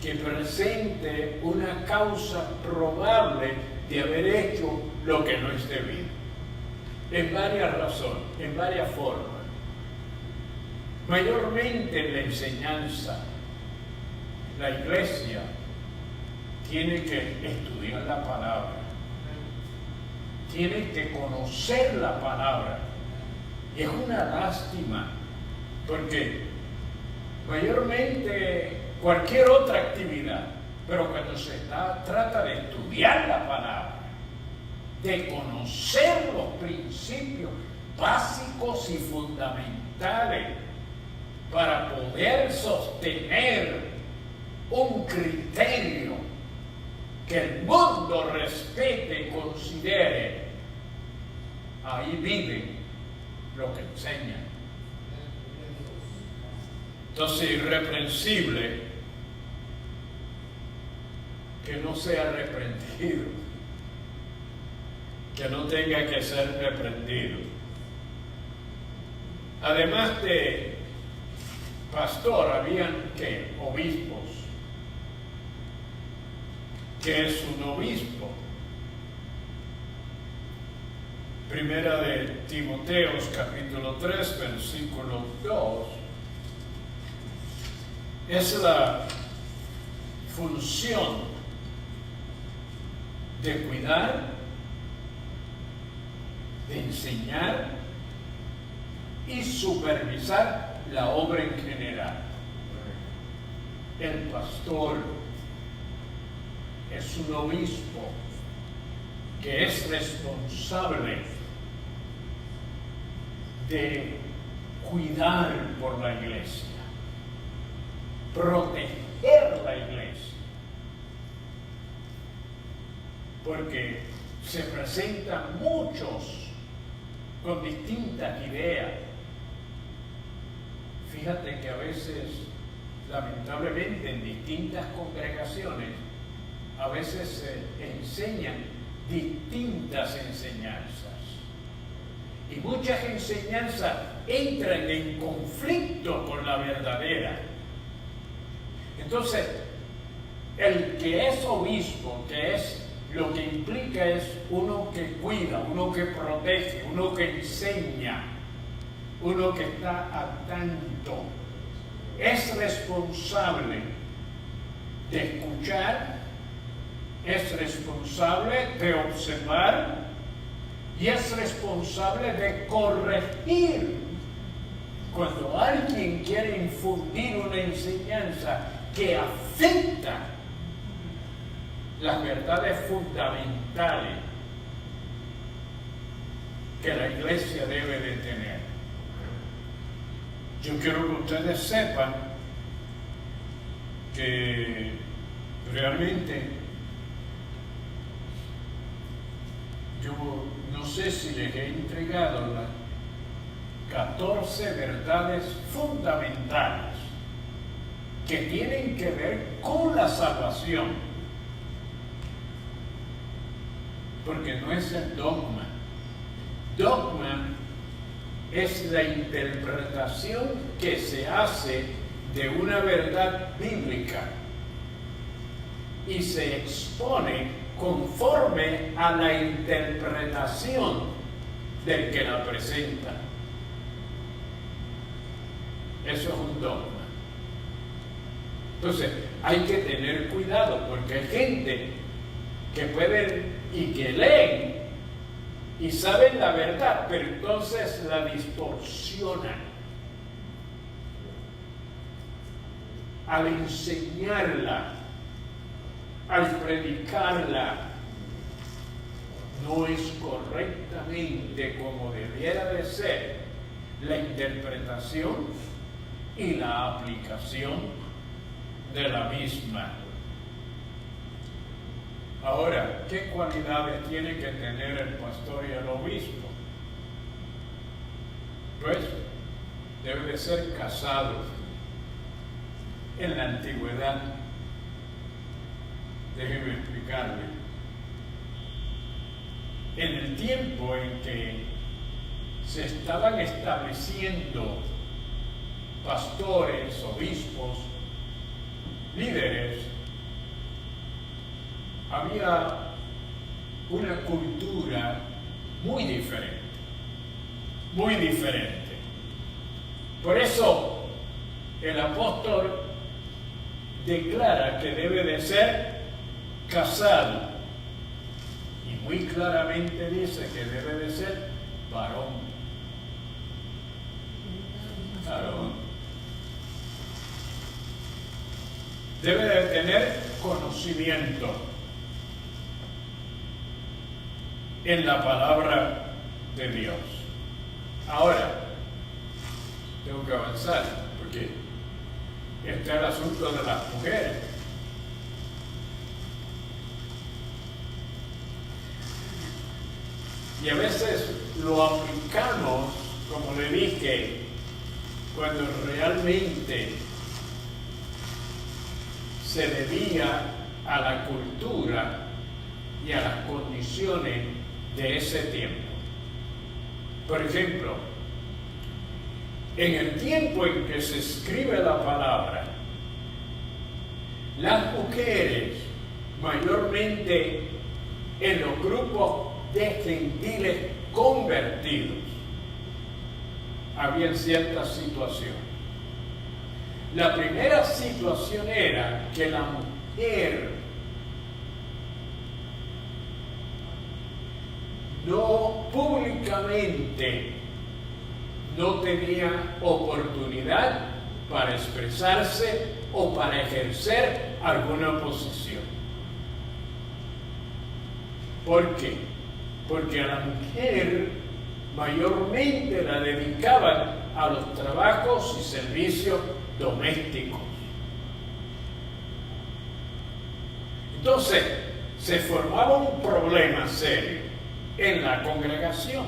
que presente una causa probable de haber hecho lo que no es debido. En varias razones, en varias formas. Mayormente en la enseñanza, la iglesia tiene que estudiar la palabra, tiene que conocer la palabra. Y es una lástima, porque mayormente cualquier otra actividad, pero cuando se trata de estudiar la palabra, de conocer los principios básicos y fundamentales para poder sostener un criterio que el mundo respete y considere, ahí vive lo que enseña. Entonces, irreprensible, que no sea reprendido, que no tenga que ser reprendido. Además de pastor, habían obispos. ¿Qué es un obispo? Primera de Timoteos, capítulo 3, versículo 2. Es la función de cuidar, de enseñar y supervisar la obra en general. El pastor es un obispo que es responsable de cuidar por la iglesia, proteger la iglesia, porque se presentan muchos con distintas ideas. Fíjate que a veces, lamentablemente, en distintas congregaciones, a veces se enseñan distintas enseñanzas. Y muchas enseñanzas entran en conflicto con la verdadera. Entonces, el que es obispo, que es lo que implica es uno que cuida, uno que protege, uno que enseña, uno que está al tanto, es responsable de escuchar, es responsable de observar y es responsable de corregir. Cuando alguien quiere infundir una enseñanza que afecta las verdades fundamentales que la iglesia debe de tener. Yo quiero que ustedes sepan que realmente yo no sé si les he entregado las 14 verdades fundamentales que tienen que ver con la salvación. Porque no es el dogma. Dogma es la interpretación que se hace de una verdad bíblica y se expone conforme a la interpretación del que la presenta. Eso es un dogma. Entonces, hay que tener cuidado porque hay gente que puede y que leen y saben la verdad, pero entonces la distorsionan al enseñarla, al predicarla. No es correctamente como debiera de ser la interpretación y la aplicación de la misma. Ahora, ¿qué cualidades tiene que tener el pastor y el obispo? Pues debe de ser casado. En la antigüedad, déjeme explicarle, en el tiempo en que se estaban estableciendo pastores, obispos, líderes, había una cultura muy diferente, muy diferente. Por eso el apóstol declara que debe de ser casado y muy claramente dice que debe de ser varón. Varón. Debe de tener conocimiento en la palabra de Dios. Ahora, tengo que avanzar porque este es el asunto de las mujeres. Y a veces lo aplicamos, como le dije, cuando realmente se debía a la cultura y a las condiciones de ese tiempo. Por ejemplo, en el tiempo en que se escribe la palabra, las mujeres, mayormente en los grupos de gentiles convertidos, había ciertas situaciones. La primera situación era que la mujer no públicamente no tenía oportunidad para expresarse o para ejercer alguna posición. ¿Por qué? Porque a la mujer mayormente la dedicaban a los trabajos y servicios domésticos. Entonces, se formaba un problema serio en la congregación,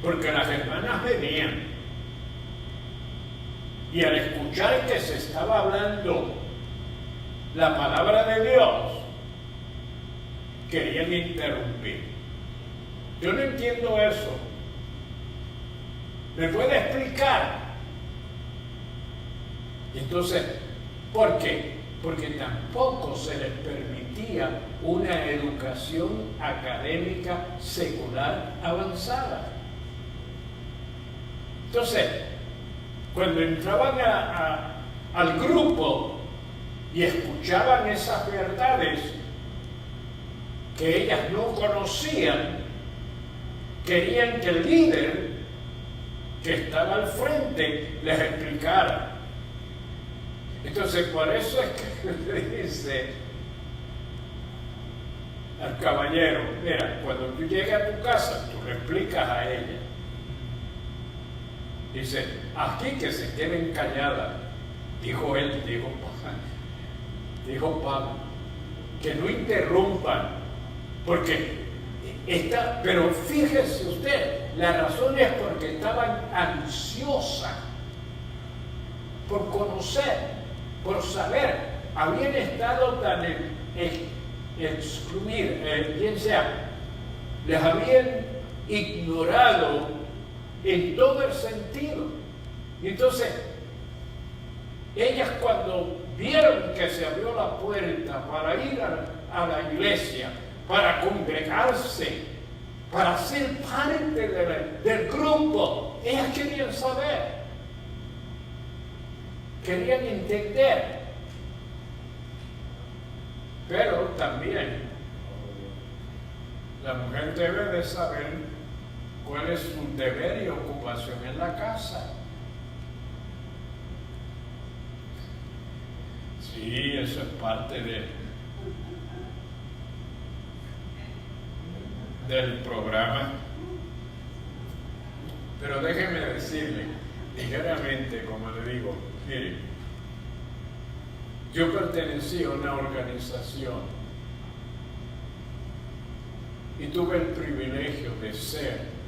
porque las hermanas venían y al escuchar que se estaba hablando la palabra de Dios, querían interrumpir. Yo no entiendo eso. ¿Me puede explicar? Entonces, ¿por qué? Porque tampoco se les permitía una educación académica secular avanzada. Entonces, cuando entraban al grupo y escuchaban esas verdades que ellas no conocían, querían que el líder que estaba al frente les explicara. Entonces, por eso es que le dice al caballero, mira, cuando tú llegues a tu casa, tú le explicas a ella. Dice, aquí que se queden calladas, dijo él, dijo Pablo, que no interrumpan, porque pero fíjese usted, la razón es porque estaban ansiosas por conocer, por saber, habían estado tan excluidas, bien sea, les habían ignorado en todo el sentido. Y entonces, ellas cuando vieron que se abrió la puerta para ir a la iglesia, para congregarse, para ser parte del grupo, ellas querían saber, querían entender. Pero también la mujer debe de saber cuál es su deber y ocupación en la casa. Sí, eso es parte del programa. Pero déjeme decirle, ligeramente, como le digo, mire, yo pertenecí a una organización y tuve el privilegio de ser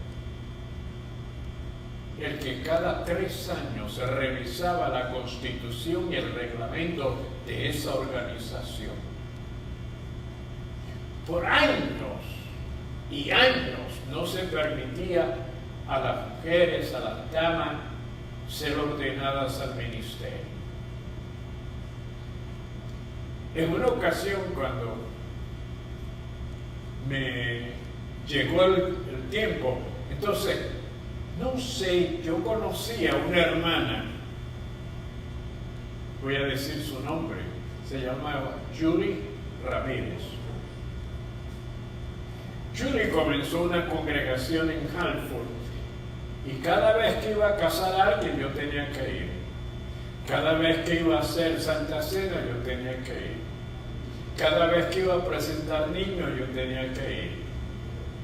el que cada 3 años se revisaba la constitución y el reglamento de esa organización. Por años y años no se permitía a las mujeres, a las damas, ser ordenadas al ministerio. En una ocasión, cuando me llegó el tiempo, entonces, no sé, yo conocí a una hermana, voy a decir su nombre, se llamaba Julie Ramírez. Julie comenzó una congregación en Halford y cada vez que iba a casar a alguien yo tenía que ir. Cada vez que iba a hacer Santa Cena yo tenía que ir. Cada vez que iba a presentar niños yo tenía que ir.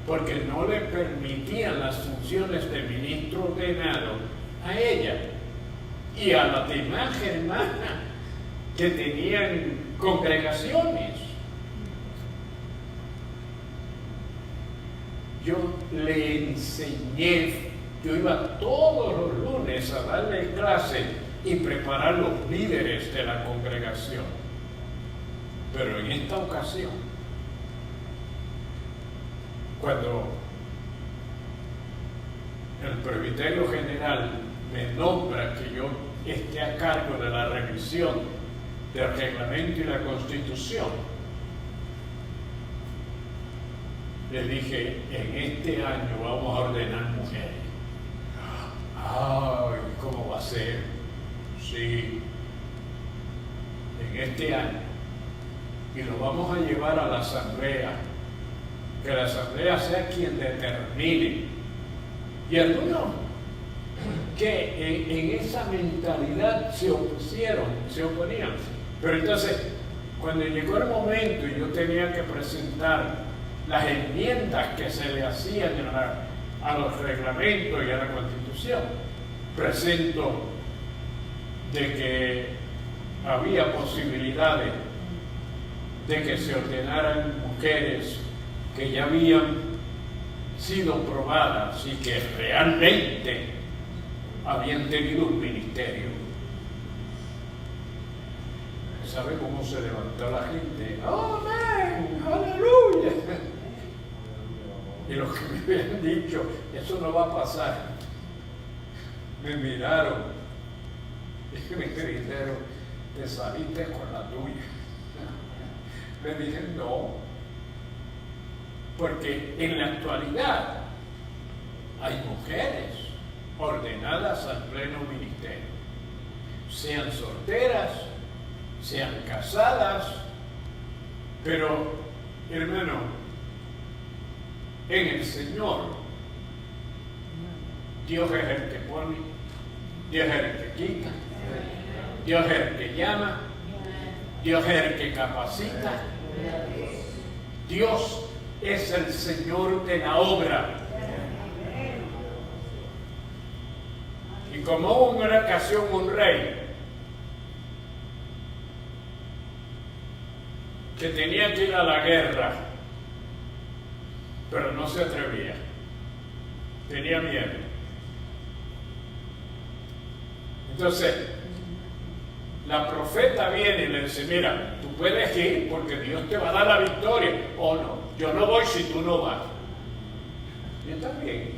Porque no le permitían las funciones de ministro ordenado a ella y a las demás hermanas que tenían congregaciones. Yo le enseñé, yo iba todos los lunes a darle clase y preparar los líderes de la congregación. Pero en esta ocasión, cuando el presbiterio general me nombra que yo esté a cargo de la revisión del reglamento y la constitución, le dije, en este año vamos a ordenar mujeres. Ay, ¿cómo va a ser? Sí, en este año. Y lo vamos a llevar a la asamblea. Que la asamblea sea quien determine. Y algunos que en esa mentalidad se oponían. Pero entonces, cuando llegó el momento y yo tenía que presentar las enmiendas que se le hacían a los reglamentos y a la Constitución, presento de que había posibilidades de que se ordenaran mujeres que ya habían sido probadas y que realmente habían tenido un ministerio. ¿Sabe cómo se levantó la gente? ¡Amén! ¡Aleluya! Y los que me habían dicho, eso no va a pasar, me miraron y me dijeron, te saliste con la tuya. Le dije, no, porque en la actualidad hay mujeres ordenadas al pleno ministerio, sean solteras, sean casadas, pero, hermano, en el Señor, Dios es el que pone, Dios es el que quita, Dios es el que llama, Dios es el que capacita, Dios es el Señor de la obra. Y como hubo en una ocasión un rey que tenía que ir a la guerra, pero no se atrevía, tenía miedo. Entonces, la profeta viene y le dice, mira, tú puedes ir porque Dios te va a dar la victoria. O no, yo no voy si tú no vas. Y está bien,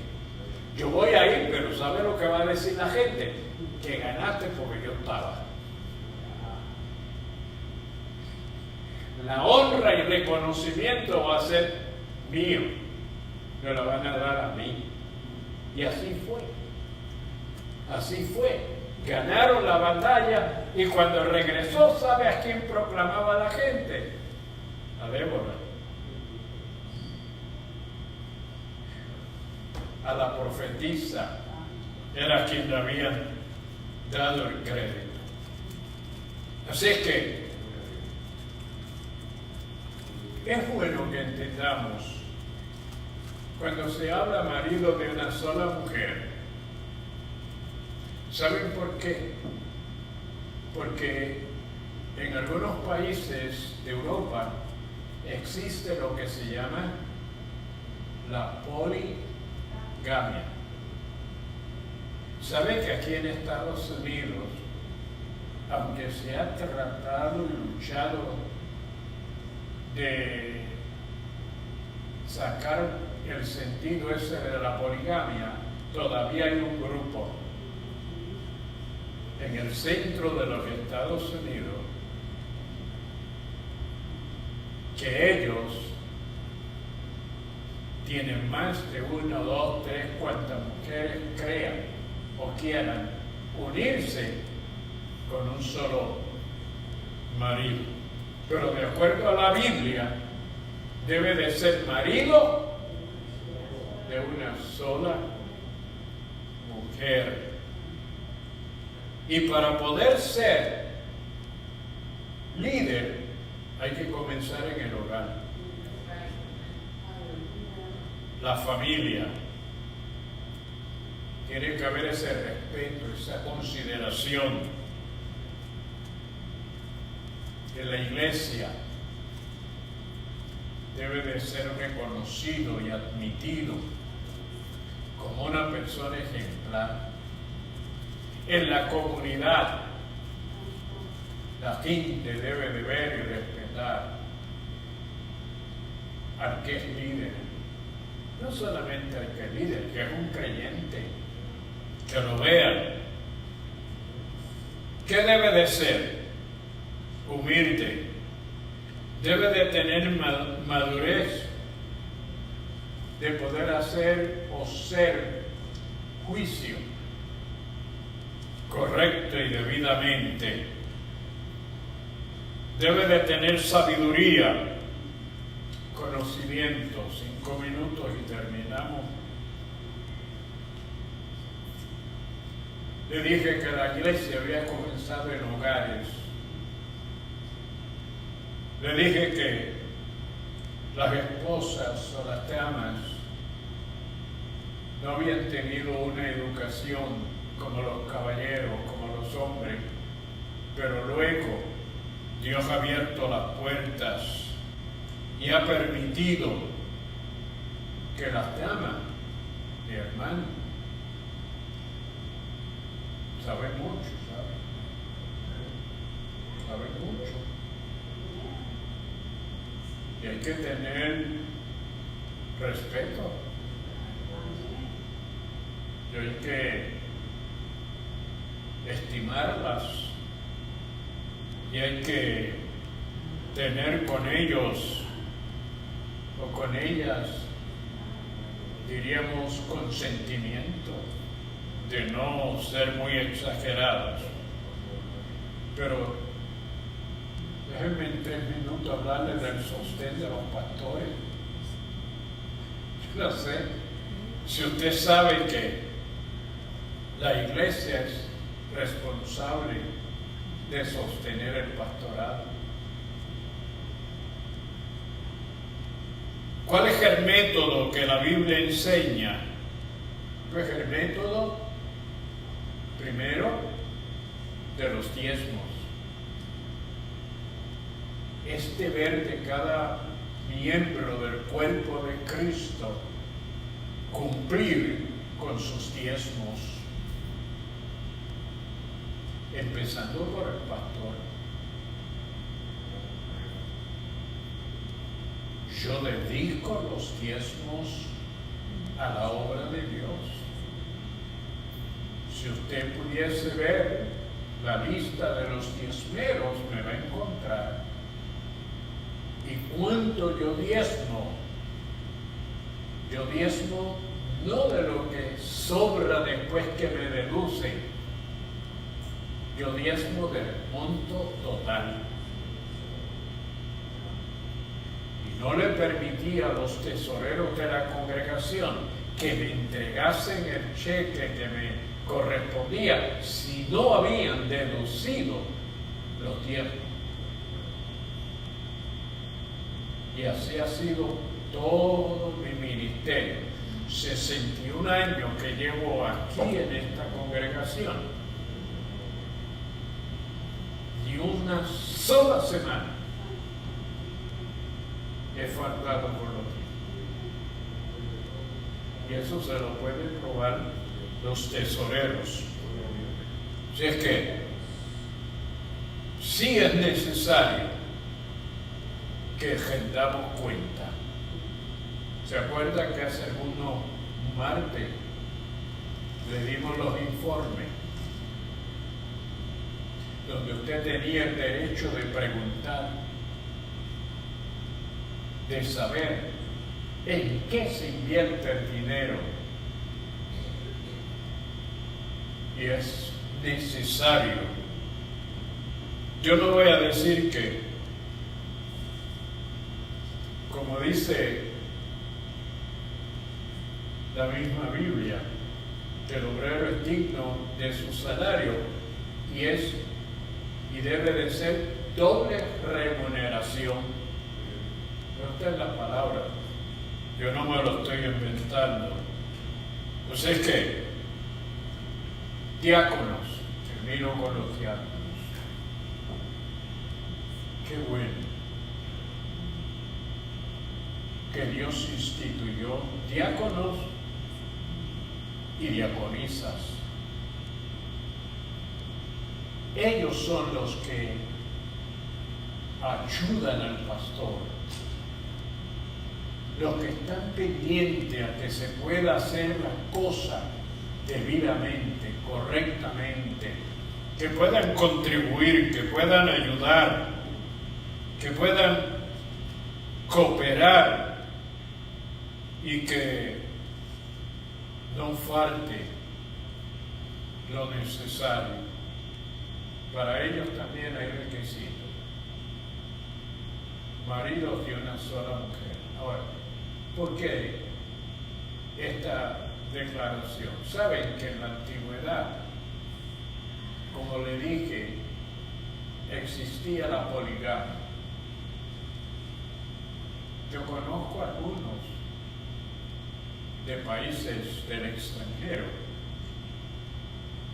yo voy a ir, pero ¿sabe lo que va a decir la gente? Que ganaste porque yo estaba. La honra y reconocimiento va a ser mío, me lo van a dar a mí. Y así fue. Así fue. Ganaron la batalla y cuando regresó, ¿sabe a quién proclamaba la gente? A Débora. A la profetisa. Era quien le habían dado el crédito. Así es que es bueno que entendamos, cuando se habla marido de una sola mujer, ¿Saben por qué? Porque en algunos países de Europa existe lo que se llama la poligamia. ¿Saben que aquí en Estados Unidos, aunque se ha tratado y luchado de sacar el sentido ese de la poligamia, todavía hay un grupo en el centro de los Estados Unidos que ellos tienen más de 1, 2, 3, cuantas mujeres crean o quieran unirse con un solo marido. Pero de acuerdo a la Biblia, debe de ser marido de una sola mujer. Y para poder ser líder, hay que comenzar en el hogar. La familia. Tiene que haber ese respeto, esa consideración. En la iglesia debe de ser reconocido y admitido como una persona ejemplar. En la comunidad, la gente debe de ver y respetar al que es líder. No solamente al que es líder, que es un creyente, que lo vean. ¿Qué debe de ser? Humilde. Debe de tener madurez de poder hacer o ser juicio correcto y debidamente. Debe de tener sabiduría, conocimiento. 5 minutos y terminamos. Le dije que la iglesia había comenzado en hogares. Le dije que las esposas o las damas no habían tenido una educación como los caballeros, como los hombres, pero luego Dios ha abierto las puertas y ha permitido que las damas y hermanos saben mucho, saben mucho. Y hay que tener respeto. Y hay que estimarlas. Y hay que tener con ellos o con ellas, diríamos, consentimiento, de no ser muy exagerados. Pero déjenme en 3 minutos hablarles del sostén de los pastores. No sé si usted sabe que la iglesia es responsable de sostener el pastorado. ¿Cuál es el método que la Biblia enseña? Pues el método, primero, de los diezmos. Es deber de cada miembro del cuerpo de Cristo cumplir con sus diezmos, empezando por el pastor. Yo dedico los diezmos a la obra de Dios. Si usted pudiese ver la lista de los diezmeros, me va a encontrar. ¿Y cuánto yo diezmo? Yo diezmo no de lo que sobra después que me deducen. Yo diezmo del monto total. Y no le permití a los tesoreros de la congregación que me entregasen el cheque que me correspondía si no habían deducido los diezmos. Y así ha sido todo mi ministerio. 61 años que llevo aquí en esta congregación. ni una sola semana he faltado por lo que. Y eso se lo pueden probar los tesoreros. Si es que sí es necesario que rendamos cuenta. ¿Se acuerda que hace algunos martes le dimos los informes donde usted tenía el derecho de preguntar, de saber en qué se invierte el dinero? Y es necesario. Yo no voy a decir que, como dice la misma Biblia, que el obrero es digno de su salario y debe de ser doble remuneración. Esta es la palabra. Yo no me lo estoy inventando. Pues es que diáconos, termino con los diáconos. Qué bueno que Dios instituyó diáconos y diaconisas. Ellos son los que ayudan al pastor, los que están pendientes a que se pueda hacer las cosas debidamente, correctamente, que puedan contribuir, que puedan ayudar, que puedan cooperar y que no falte lo necesario. Para ellos también hay requisitos. Maridos de una sola mujer. Ahora, ¿por qué esta declaración? Saben que en la antigüedad, como le dije, existía la poligamia. Yo conozco algunos de países del extranjero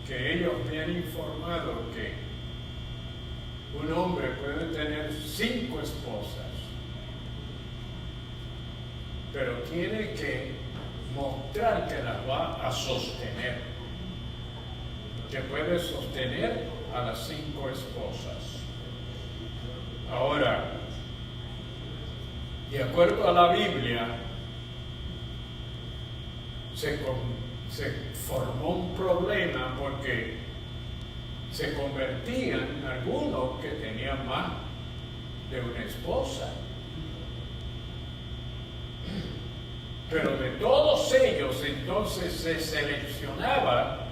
que ellos me han informado que un hombre puede tener 5 esposas, pero tiene que mostrar que las va a sostener, que puede sostener a las 5 esposas. Ahora, de acuerdo a la Biblia, se formó un problema porque se convertían algunos que tenían más de una esposa. Pero de todos ellos entonces se seleccionaba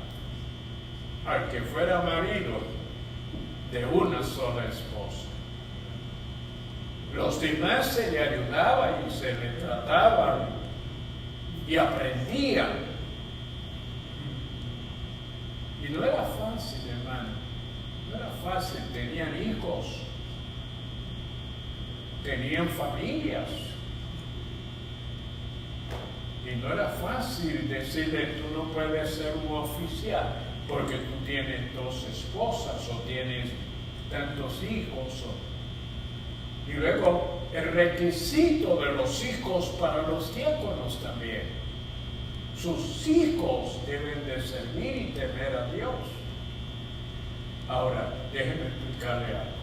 al que fuera marido de una sola esposa. Los demás se le ayudaban y se le trataban y aprendían. Y no era fácil, hermano, no era fácil. Tenían hijos, tenían familias. Y no era fácil decirle, tú no puedes ser un oficial porque tú tienes 2 esposas o tienes tantos hijos. Y luego el requisito de los hijos para los diáconos también. Sus hijos deben de servir y temer a Dios. Ahora, déjeme explicarle algo.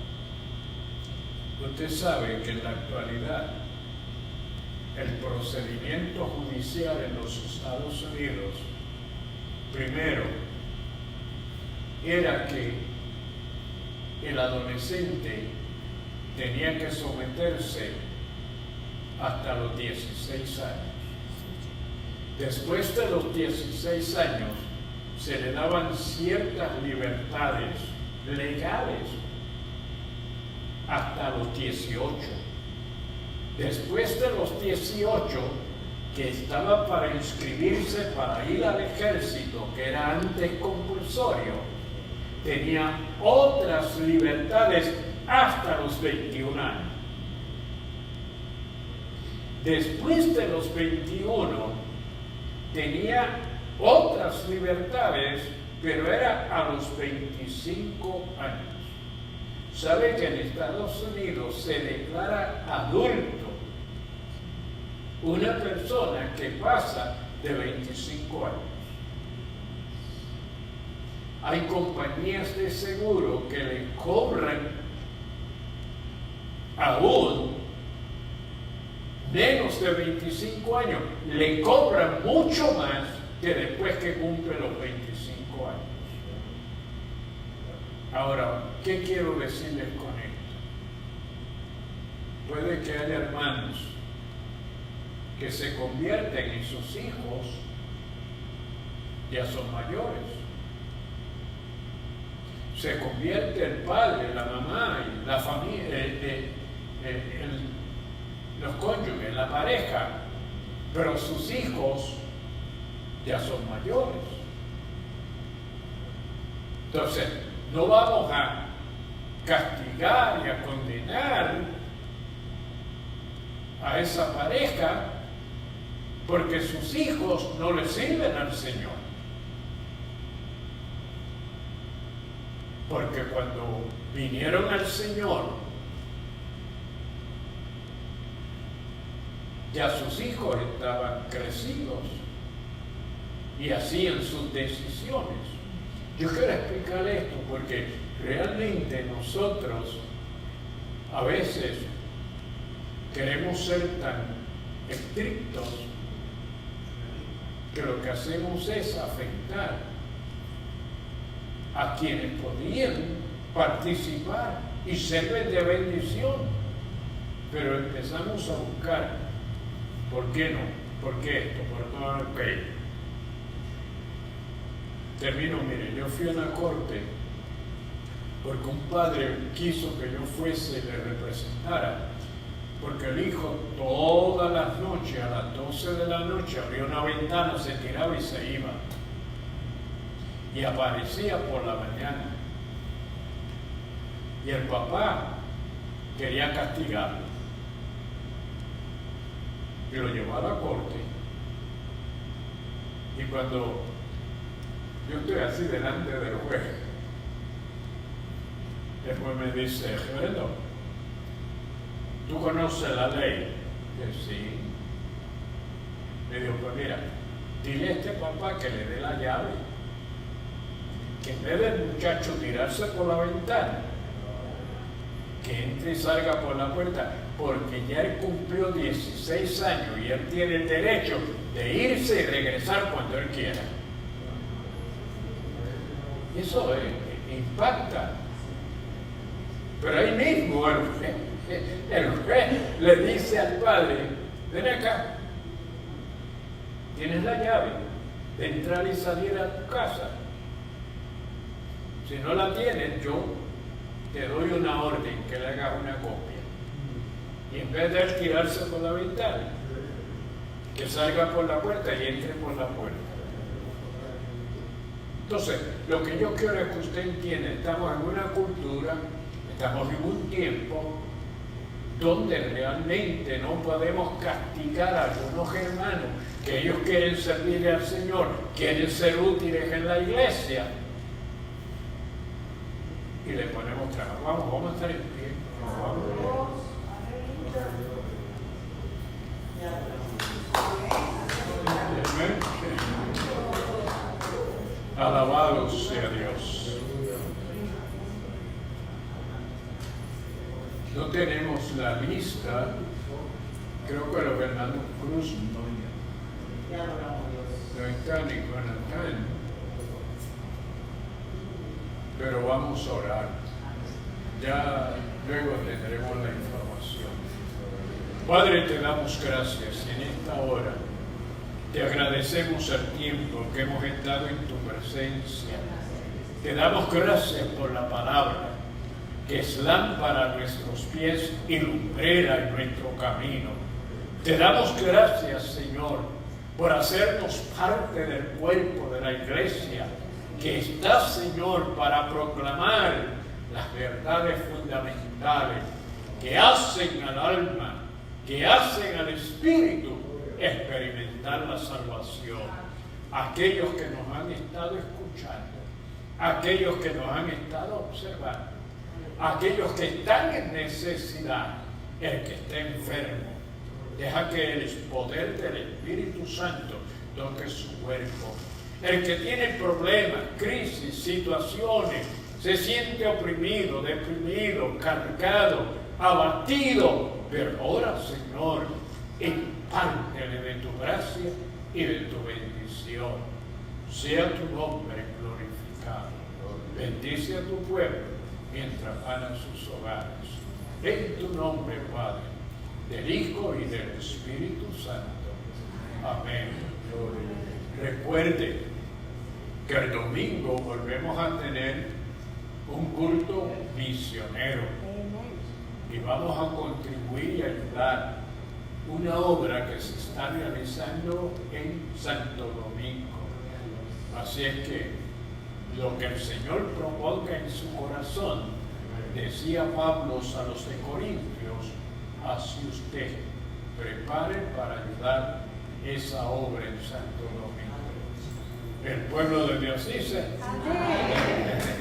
Usted sabe que en la actualidad el procedimiento judicial en los Estados Unidos, primero, era que el adolescente tenía que someterse hasta los 16 años. Después de los 16 años, se le daban ciertas libertades legales hasta los 18. Después de los 18, que estaba para inscribirse para ir al ejército, que era antes compulsorio, tenía otras libertades hasta los 21 años. Después de los 21, tenía otras libertades, pero era a los 25 años. ¿Sabe que en Estados Unidos se declara adulto una persona que pasa de 25 años? Hay compañías de seguro que le cobran aún menos de 25 años, le cobran mucho más que después que cumple los 25 años. Ahora, ¿qué quiero decirles con esto? Puede que haya hermanos que se convierten y sus hijos ya son mayores. Se convierte el padre, la mamá, y la familia, los cónyuges, la pareja, pero sus hijos ya son mayores. Entonces, no vamos a castigar y a condenar a esa pareja porque sus hijos no le sirven al Señor. Porque cuando vinieron al Señor, ya sus hijos estaban crecidos y hacían sus decisiones. Yo quiero explicar esto porque realmente nosotros a veces queremos ser tan estrictos que lo que hacemos es afectar a quienes podían participar y serles de bendición. Pero empezamos a buscar, ¿por qué no? ¿Por qué esto? ¿Por no? Okay. Termino, mire, yo fui a una corte porque un padre quiso que yo fuese y le representara, porque el hijo todas las noches, a las 12 de la noche, abría una ventana, se tiraba y se iba. Y aparecía por la mañana. Y el papá quería castigarlo. Y lo llevó a la corte. Y cuando yo estoy así delante del juez, el juez me dice, reverendo, ¿tú conoces la ley? Yo, sí. Le digo, pues mira, dile a este papá que le dé la llave, que en vez del muchacho tirarse por la ventana, que entre y salga por la puerta, porque ya él cumplió 16 años y él tiene el derecho de irse y regresar cuando él quiera. Y eso impacta. Pero ahí mismo el juez le dice al padre, ven acá, tienes la llave de entrar y salir a tu casa. Si no la tienes, yo te doy una orden que le hagas una copia. Y en vez de él tirarse por la ventana, que salga por la puerta y entre por la puerta. Entonces, lo que yo quiero es que usted entienda, estamos en una cultura, estamos en un tiempo donde realmente no podemos castigar a algunos hermanos que ellos quieren servirle al Señor, quieren ser útiles en la iglesia, y le ponemos trabajo. Vamos a estar en pie. Vamos. Amén. Alabado sea Dios. No tenemos la lista, creo que los hermanos Cruz no están ni Jonathan, pero vamos a orar. Ya luego tendremos la información. Padre, te damos gracias en esta hora. Te agradecemos el tiempo que hemos estado en tu presencia. Te damos gracias por la palabra, que es lámpara a nuestros pies y lumbrera en nuestro camino. Te damos gracias, Señor, por hacernos parte del cuerpo de la iglesia, que está, Señor, para proclamar las verdades fundamentales que hacen al alma, que hacen al espíritu experimentar la salvación. Aquellos que nos han estado escuchando, aquellos que nos han estado observando, aquellos que están en necesidad, el que está enfermo. Deja que el poder del Espíritu Santo toque su cuerpo. El que tiene problemas, crisis, situaciones, se siente oprimido, deprimido, cargado, abatido. Pero ahora, Señor, impártele de tu gracia y de tu bendición. Sea tu nombre glorificado. Bendice a tu pueblo mientras van a sus hogares. En tu nombre, Padre, del Hijo y del Espíritu Santo. Amén. Recuerde que el domingo volvemos a tener un culto misionero y vamos a contribuir y ayudar una obra que se está realizando en Santo Domingo. Así es que lo que el Señor proponga en su corazón, decía Pablo a los de Corintios, así usted prepare para ayudar esa obra en Santo Domingo. El pueblo de Dios dice: amén.